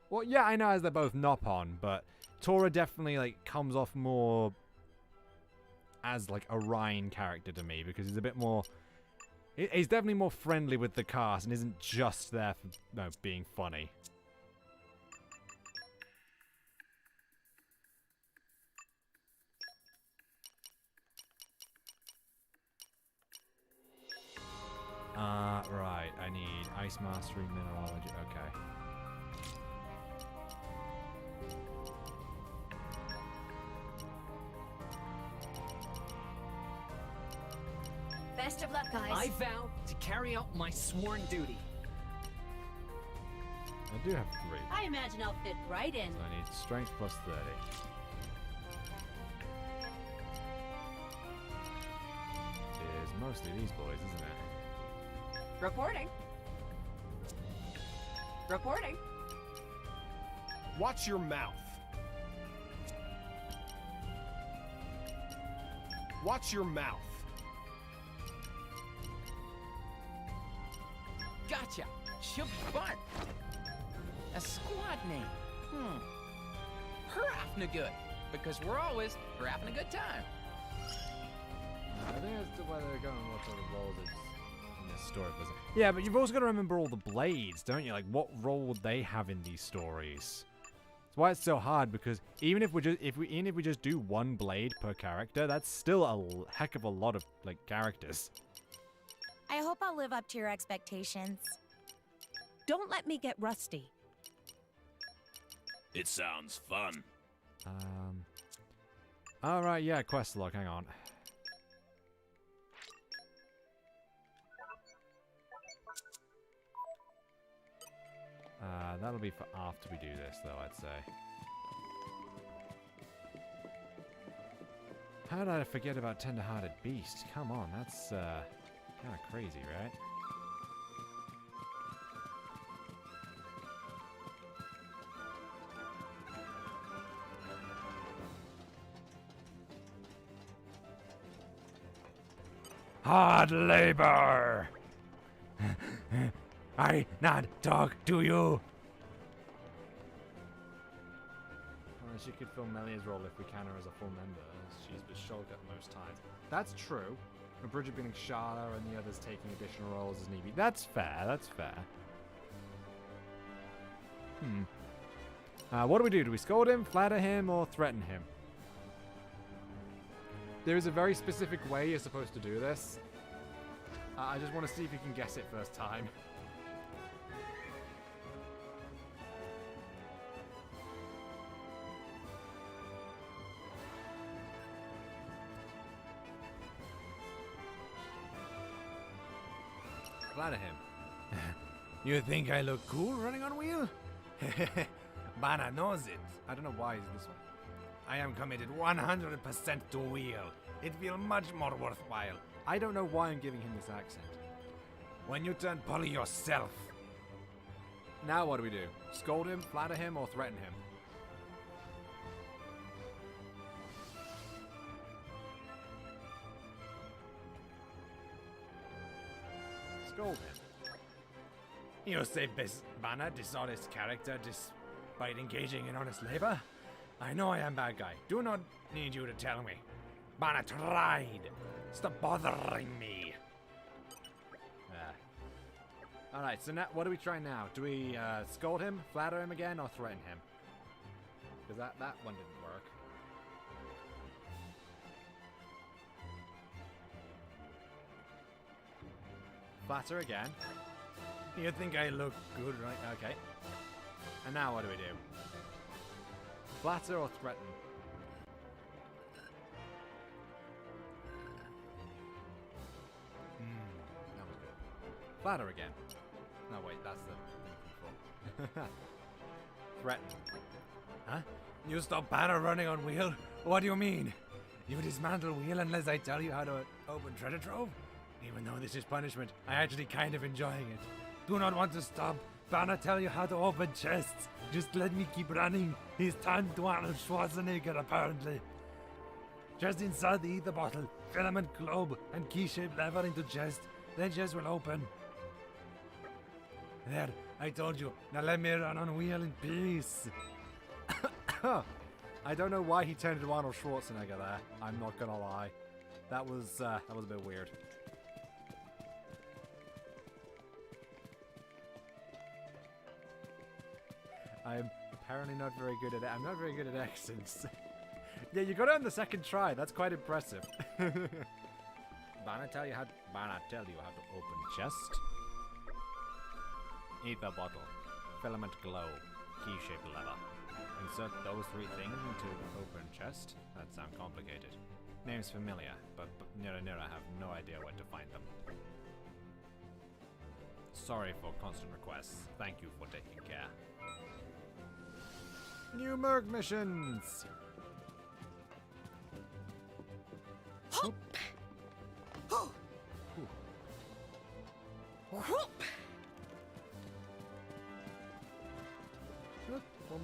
Well, yeah, I know as they're both Noppon, but Tora definitely, like, comes off more as, like, a Rhine character to me, because he's a bit more... He's definitely more friendly with the cast and isn't just there for being funny. Right. I need Ice Mastery, Mineralogy. Okay. Best of luck, guys. I vow to carry out my sworn duty. I do have 3. I imagine I'll fit right in. So I need Strength plus 30. It is mostly these boys, isn't it? Reporting. Reporting. Watch your mouth. Watch your mouth. Gotcha. She'll be fun. A squad name. Her good. Because we're always having a good time. I think that's the way they're going to what sort of roles it's in this story. Yeah, but you've also got to remember all the blades, don't you? Like, what role would they have in these stories? That's why it's so hard, because even if we just do one blade per character, that's still a heck of a lot of like characters. I hope I'll live up to your expectations. Don't let me get rusty. It sounds fun. Alright, yeah, quest log, hang on. That'll be for after we do this, though, I'd say. How did I forget about Tender-Hearted Beast? Come on, that's, kind of crazy, right? Hard labor! I not talk to you! Well, she could fill Melia's role if we can her as a full member. She's Basholka at most times. That's true. With Bridget being Shala and the others taking additional roles as needy. That's fair, that's fair. What do we do? Do we scold him, flatter him, or threaten him? There is a very specific way you're supposed to do this. I just want to see if you can guess it first time. Flatter him. You think I look cool running on wheel? Bana knows it. I don't know why he's this one. I am committed 100% to wheel. It feels much more worthwhile. I don't know why I'm giving him this accent. When you turn Polly yourself. Now what do we do? Scold him, flatter him, or threaten him? Scold him. You say Bana, dishonest character, despite engaging in honest labor? I know I am bad guy. Do not need you to tell me. Bana tried. Stop bothering me. Alright, so now, what do we try now? Do we scold him, flatter him again, or threaten him? Because that one didn't work. Flatter again. You think I look good, right? Okay. And now what do we do? Flatter or threaten? That was good. Flatter again. No, wait, that's the thing before. Threaten. Huh? You stop Banner running on wheel? What do you mean? You dismantle wheel unless I tell you how to open treasure trove? Even though this is punishment, I actually kind of enjoying it. Do not want to stop. Banner tell you how to open chests. Just let me keep running. He's turned to Arnold Schwarzenegger, apparently. Just inside the ether bottle, filament globe, and key-shaped lever into chest. Then chest will open. There, I told you. Now let me run on wheel in peace. I don't know why he turned into Arnold Schwarzenegger there. I'm not gonna lie. That was a bit weird. I'm apparently not very good at it. I'm not very good at accents. Yeah, you got it on the second try. That's quite impressive. Bana tell you how to open chest. Ether bottle. Filament globe. Key-shaped lever. Insert those three things into open chest. That sounds complicated. Name's familiar, but Nira have no idea where to find them. Sorry for constant requests. Thank you for taking care. New Merc missions!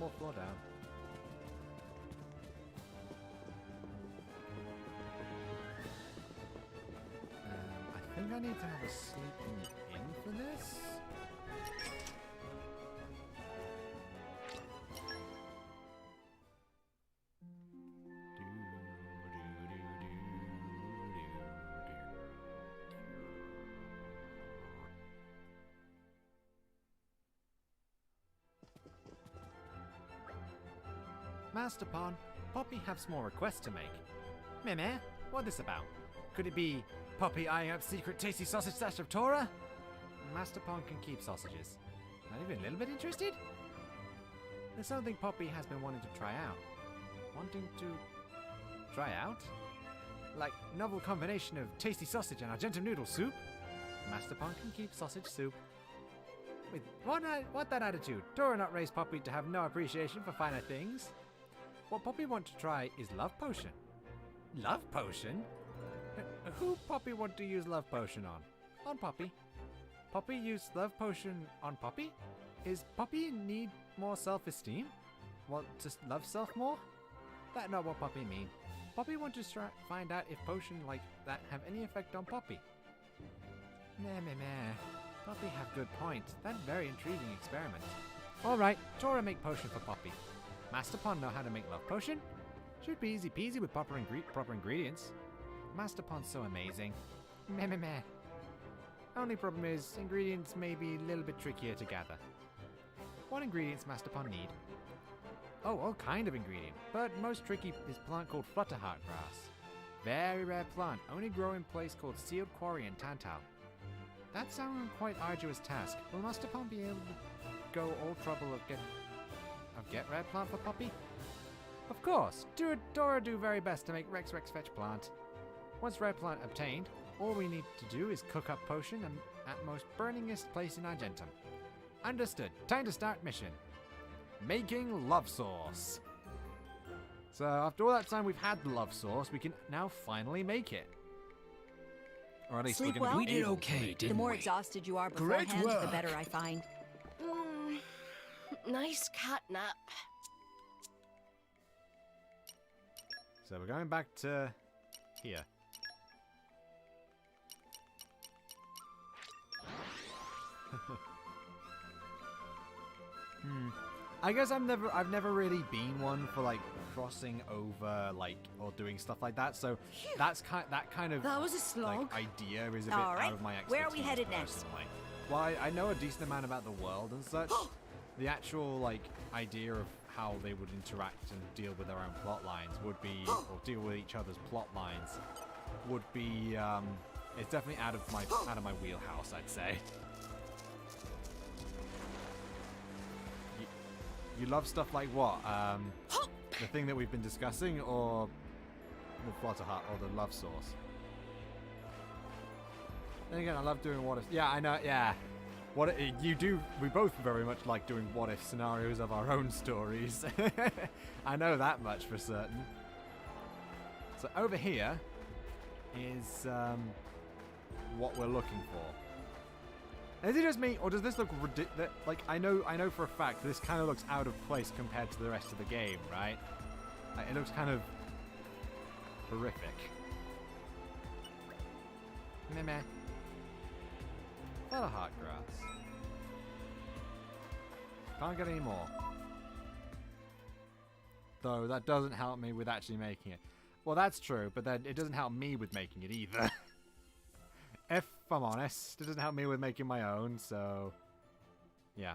more floor down. I think I need to have a sleeping in for this. Master Pawn, Poppy have small requests to make. Meh, what this about? Could it be Poppy eyeing up secret tasty sausage stash of Torah? Master Pawn can keep sausages. Not even a little bit interested? There's something Poppy has been wanting to try out. Wanting to try out? Like novel combination of tasty sausage and Argentum noodle soup? Master Pawn can keep sausage soup. With what that attitude? Torah not raised Poppy to have no appreciation for finer things. What Poppy want to try is love potion. Love potion? Who Poppy want to use love potion on? On Poppy. Poppy use love potion on Poppy? Is Poppy in need more self-esteem? Want to love self more? That not what Poppy mean. Poppy want to find out if potion like that have any effect on Poppy. Meh. Poppy have good point. That very intriguing experiment. Alright, Torah make potion for Poppy. Master Pawn know how to make love potion? Should be easy peasy with proper ingredients. Master Pawn's so amazing. Meh. Only problem is, ingredients may be a little bit trickier to gather. What ingredients Master Pawn need? Oh, all kind of ingredient, but most tricky is plant called flutterheart grass. Very rare plant, only grow in place called sealed quarry in Tantal. That sounds quite arduous task. Will Master Pawn be able to go all trouble of get rare plant for Poppy? Of course, Dora do very best to make Rex fetch plant. Once rare plant obtained, all we need to do is cook up potion and at most burningest place in Argentum. Understood. Time to start mission. Making love sauce. So after all that time we've had the love sauce, we can now finally make it. Or at least Sleep we're gonna well? be We did able okay, to make it. The more exhausted you are Great beforehand, the work. better I find. Nice cat nap. So we're going back to here. I guess I've never really been one for like crossing over like or doing stuff like that. So that kind of That was a slog. like idea is a bit All right, out of my expertise. where are we headed next? personally. Well, I know a decent amount about the world and such. The actual like idea of how they would interact and deal with their own plot lines would be, or deal with each other's plot lines, would be. It's definitely out of my wheelhouse, I'd say. You love stuff like what? The thing that we've been discussing, or the flutter heart, or the love sauce? Then again, I love doing what if. Yeah, I know. Yeah, you do. We both very much like doing what if scenarios of our own stories. I know that much for certain. So over here is what we're looking for. Is it just me, or does this look ridiculous? Like, I know for a fact this kind of looks out of place compared to the rest of the game, right? Like, it looks kind of horrific. Meh. Not a heart grass. Can't get any more. Though that doesn't help me with actually making it. Well, that's true, but then it doesn't help me with making it either. If I'm honest, it doesn't help me with making my own, so yeah.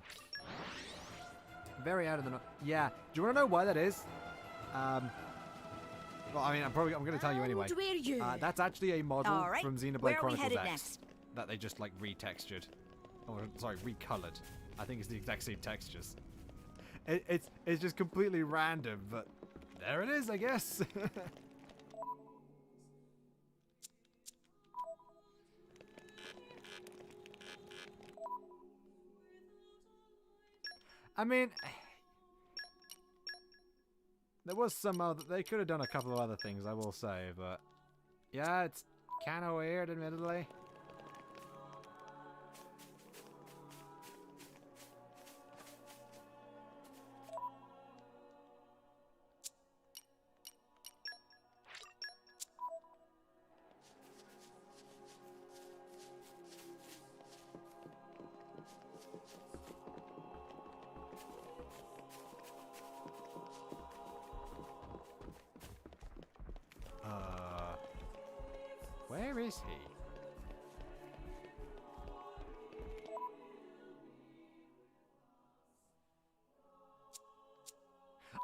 Very out of the yeah. Do you want to know why that is? Well, I mean, I'm going to tell you anyway. That's actually a model from Xenoblade Chronicles X next? that they just like retextured, or sorry, recolored. I think it's the exact same textures. It's just completely random, but there it is, I guess. I mean, there was some other. They could have done a couple of other things, I will say, but yeah, it's kind of weird, admittedly. Where is he?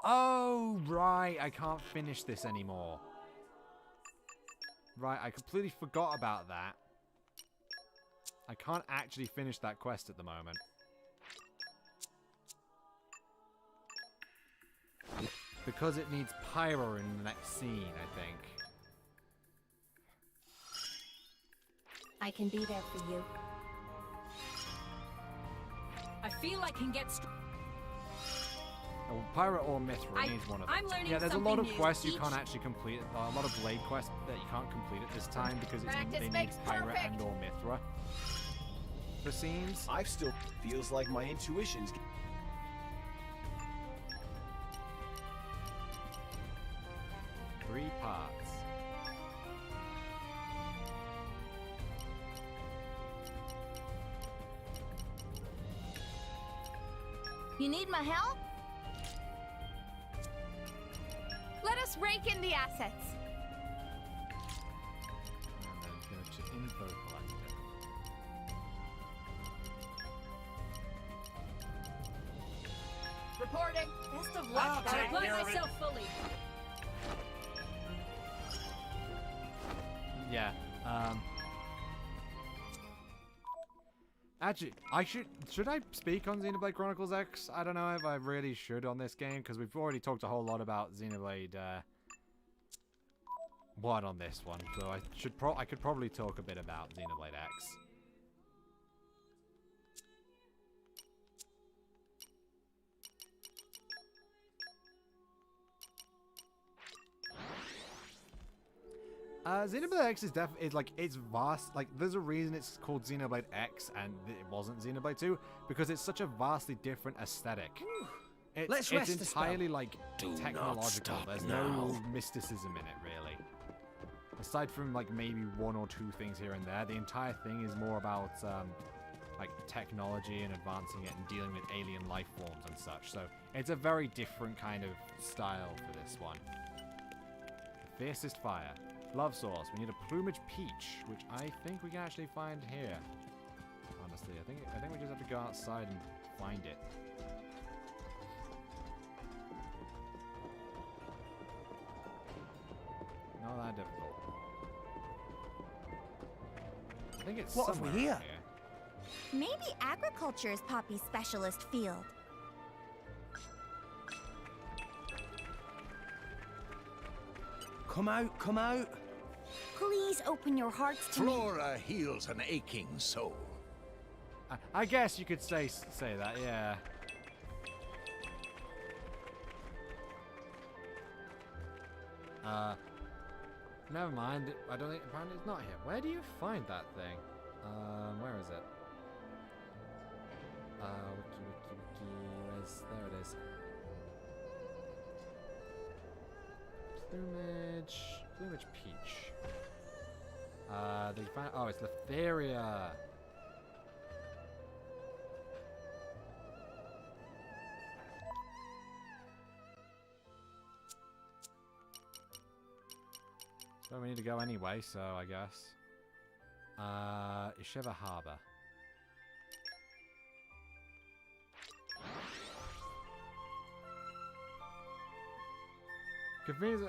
Oh, right. I can't finish this anymore. Right, I completely forgot about that. I can't actually finish that quest at the moment. Because it needs pyro in the next scene, I think. I can be there for you. I feel I can get Oh, pyro or Mithra, it needs one of them. I'm learning Yeah, there's a lot of something new quests you each- can't actually complete. A lot of blade quests that you can't complete at this time because Practice they need makes pyro perfect. and or Mithra for scenes. I've still feels like my intuition's. 3 parts. You need my help? Let us rake in the assets. And then go to info collector. Reporting. Best of luck, I'll guys. deploy myself fully. Yeah. Actually, should I speak on Xenoblade Chronicles X? I don't know if I really should on this game because we've already talked a whole lot about Xenoblade 1 on this one, so I could probably talk a bit about Xenoblade X. Xenoblade X is like, it's vast. Like, there's a reason it's called Xenoblade X and it wasn't Xenoblade 2 because it's such a vastly different aesthetic. Let's it's rest a spell. entirely like Do not technological. stop There's now. no mysticism in it really. Aside from like maybe 1 or 2 things here and there, the entire thing is more about like technology and advancing it and dealing with alien life forms and such. So it's a very different kind of style for this one. Fiercest fire. Love source. We need a plumage peach, which I think we can actually find here. Honestly, I think we just have to go outside and find it. Not that difficult. I think it's What have we somewhere here? around here. Maybe agriculture is Poppy's specialist field. Come out, come out. Please open your hearts to me. Flora heals an aching soul. I guess you could say that, yeah. Never mind. I don't think. Apparently, it's not here. Where do you find that thing? Where is it? Wiki. There it is. Plumage peach. They found. Oh, it's Letheria. So we need to go anyway, so I guess. Isheva Harbor. Convenience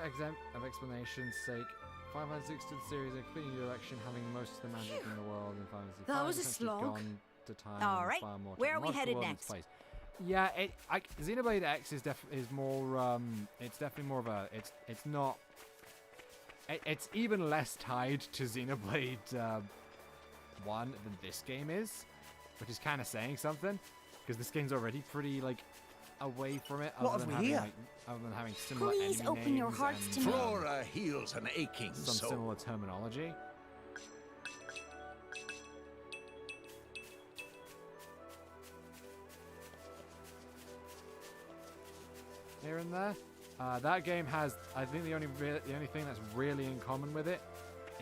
of explanation's sake, 560 series in completing direction, having most of the magic in the world in 560. That was a slog. Gone to time All and right, far more where are we technological headed world in next? place. Yeah, Xenoblade X is more. It's definitely more of a. It's not. It's even less tied to Xenoblade 1 than this game is, which is kind of saying something, because this game's already pretty like away from it. What other have than we having, here? like, other than having similar Please enemy open your names hearts and, to me. Flora heals an aching some soul. similar terminology. Here and there. That game has, I think the only thing that's really in common with it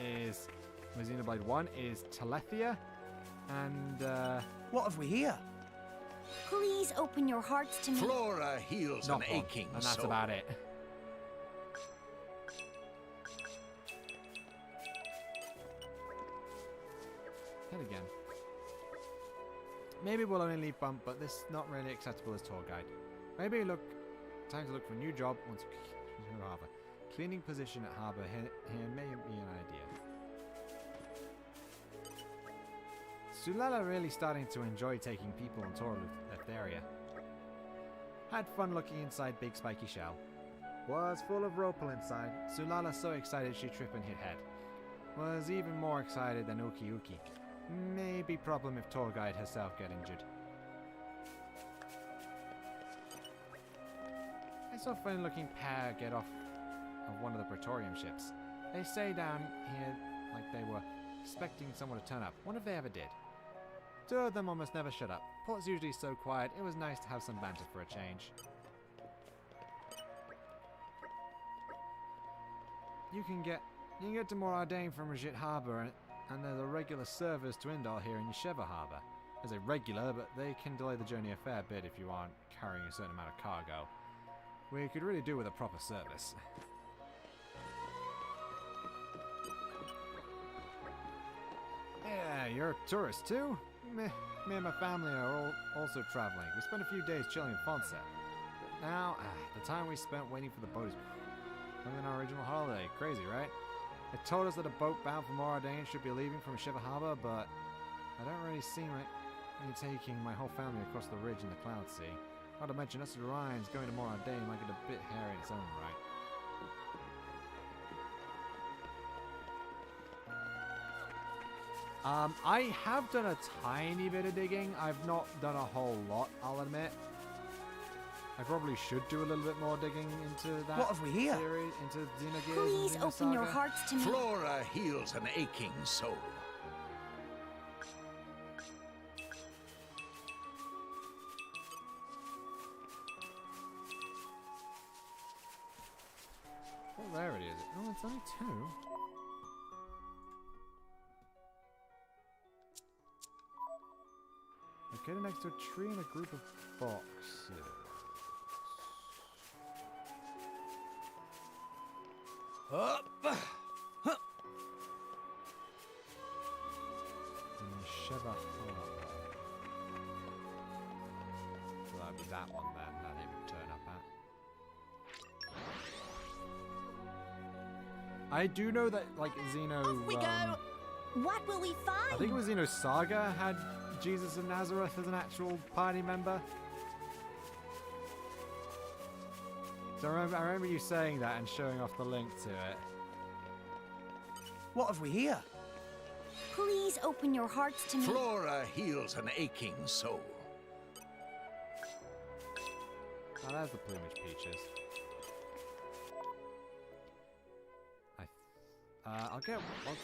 is, with Xenoblade 1, is Telethia, and What have we here? Please open your hearts to me. Flora heals an Nothing, aching and that's soul. about it. then again. Maybe we'll only leave Bump, but this is not really acceptable as tour guide. Maybe time to look for a new job once Harbour. Cleaning position at Harbour here may be an idea. Sulala really starting to enjoy taking people on tour of the area. Had fun looking inside Big Spiky Shell. Was full of Ropal inside. Sulala so excited she tripped and hit head. Was even more excited than Uki Uki. Maybe problem if tour guide herself get injured. I saw a funny looking pair get off of one of the Praetorium ships. They stay down here like they were expecting someone to turn up. Wonder if they ever did. Two of them almost never shut up. Port's usually so quiet, it was nice to have some banter for a change. You can get to Moradane from Rajit Harbour, and there's a regular service to Indal here in Yesheva Harbour. There's a regular, but they can delay the journey a fair bit if you aren't carrying a certain amount of cargo. We could really do with a proper service. Yeah, you're a tourist too? Me and my family are also traveling. We spent a few days chilling in Fonset. Now, the time we spent waiting for the boat is longer than our original holiday. Crazy, right? It told us that a boat bound for Moradane should be leaving from Shiva Harbour, but I don't really see me taking my whole family across the ridge in the Cloud Sea. Not to mention us Orions going to Moradane might get a bit hairy in its own right. I have done a tiny bit of digging. I've not done a whole lot, I'll admit. I probably should do a little bit more digging into that. What have we here? Series, into Xenogears. Please and open your Xenosaga. hearts to me. Flora heals an aching soul. What rarity is it? Oh, it's only 2. Located next to a tree and a group of boxes. Up. In Sheva Harbour. So that'd be that one then that it would turn up at. I do know that, like, Xeno... Off we go! What will we find? I think it was Xenosaga had Jesus of Nazareth as an actual party member. So I remember you saying that and showing off the link to it. What have we here? Please open your hearts to me. Flora heals an aching soul. Oh, there's the plumage peaches. I'll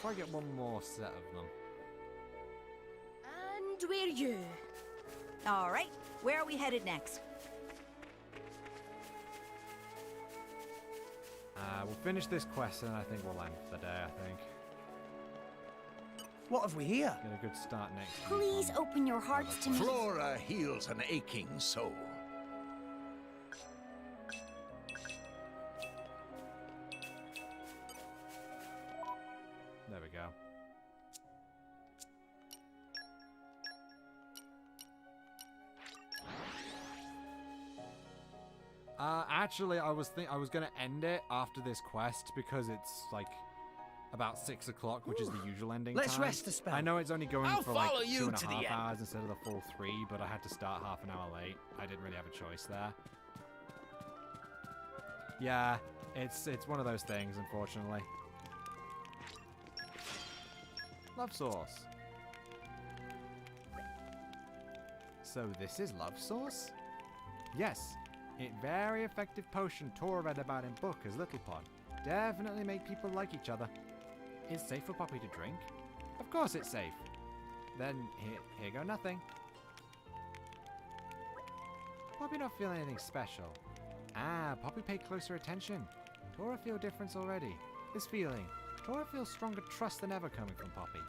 try to get one more set of them. And we're you. All right, where are we headed next? We'll finish this quest and I think we'll end for the day, I think. What have we here? Get a good start next week. Please open your hearts to me. Flora heals an aching soul. There we go. Actually, I was gonna end it after this quest because it's like about 6 o'clock, which is the usual ending Let's time. rest a spell. I know it's only going I'll for like follow you 2.5 to the end. hours instead of the full 3, but I had to start half an hour late. I didn't really have a choice there. Yeah, it's one of those things, unfortunately. Love sauce. So this is love sauce? Yes. It very effective potion Tor read about in book as Little Pod. Definitely make people like each other. Is safe for Poppy to drink? Of course it's safe. Then here go nothing. Poppy not feel anything special. Poppy pay closer attention. Tora feel difference already. This feeling. Tora feels stronger trust than ever coming from Poppy.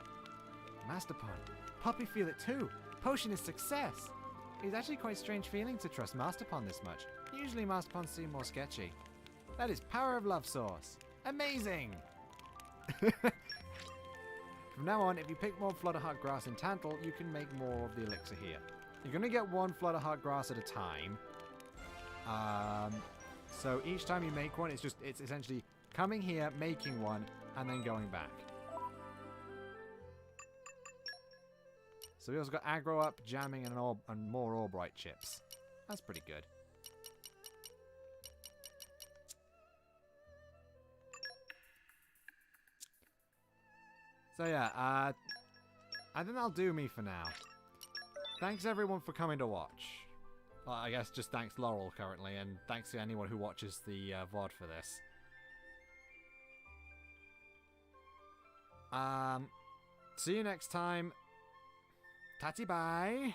Masterpon. Poppy feel it too. Potion is success. It's actually quite strange feeling to trust Masterpon this much. Usually Masterpon seem more sketchy. That is power of love sauce. Amazing! From now on, if you pick more Flutterheart grass in Tantal, you can make more of the elixir here. You're going to get one Flutterheart grass at a time. So each time you make one, it's essentially coming here, making one, and then going back. So we also got aggro up, jamming, and more Orbright chips. That's pretty good. So yeah, I think that'll do me for now. Thanks everyone for coming to watch. Well, I guess just thanks Laurel currently, and thanks to anyone who watches the VOD for this. See you next time. Tatty bye.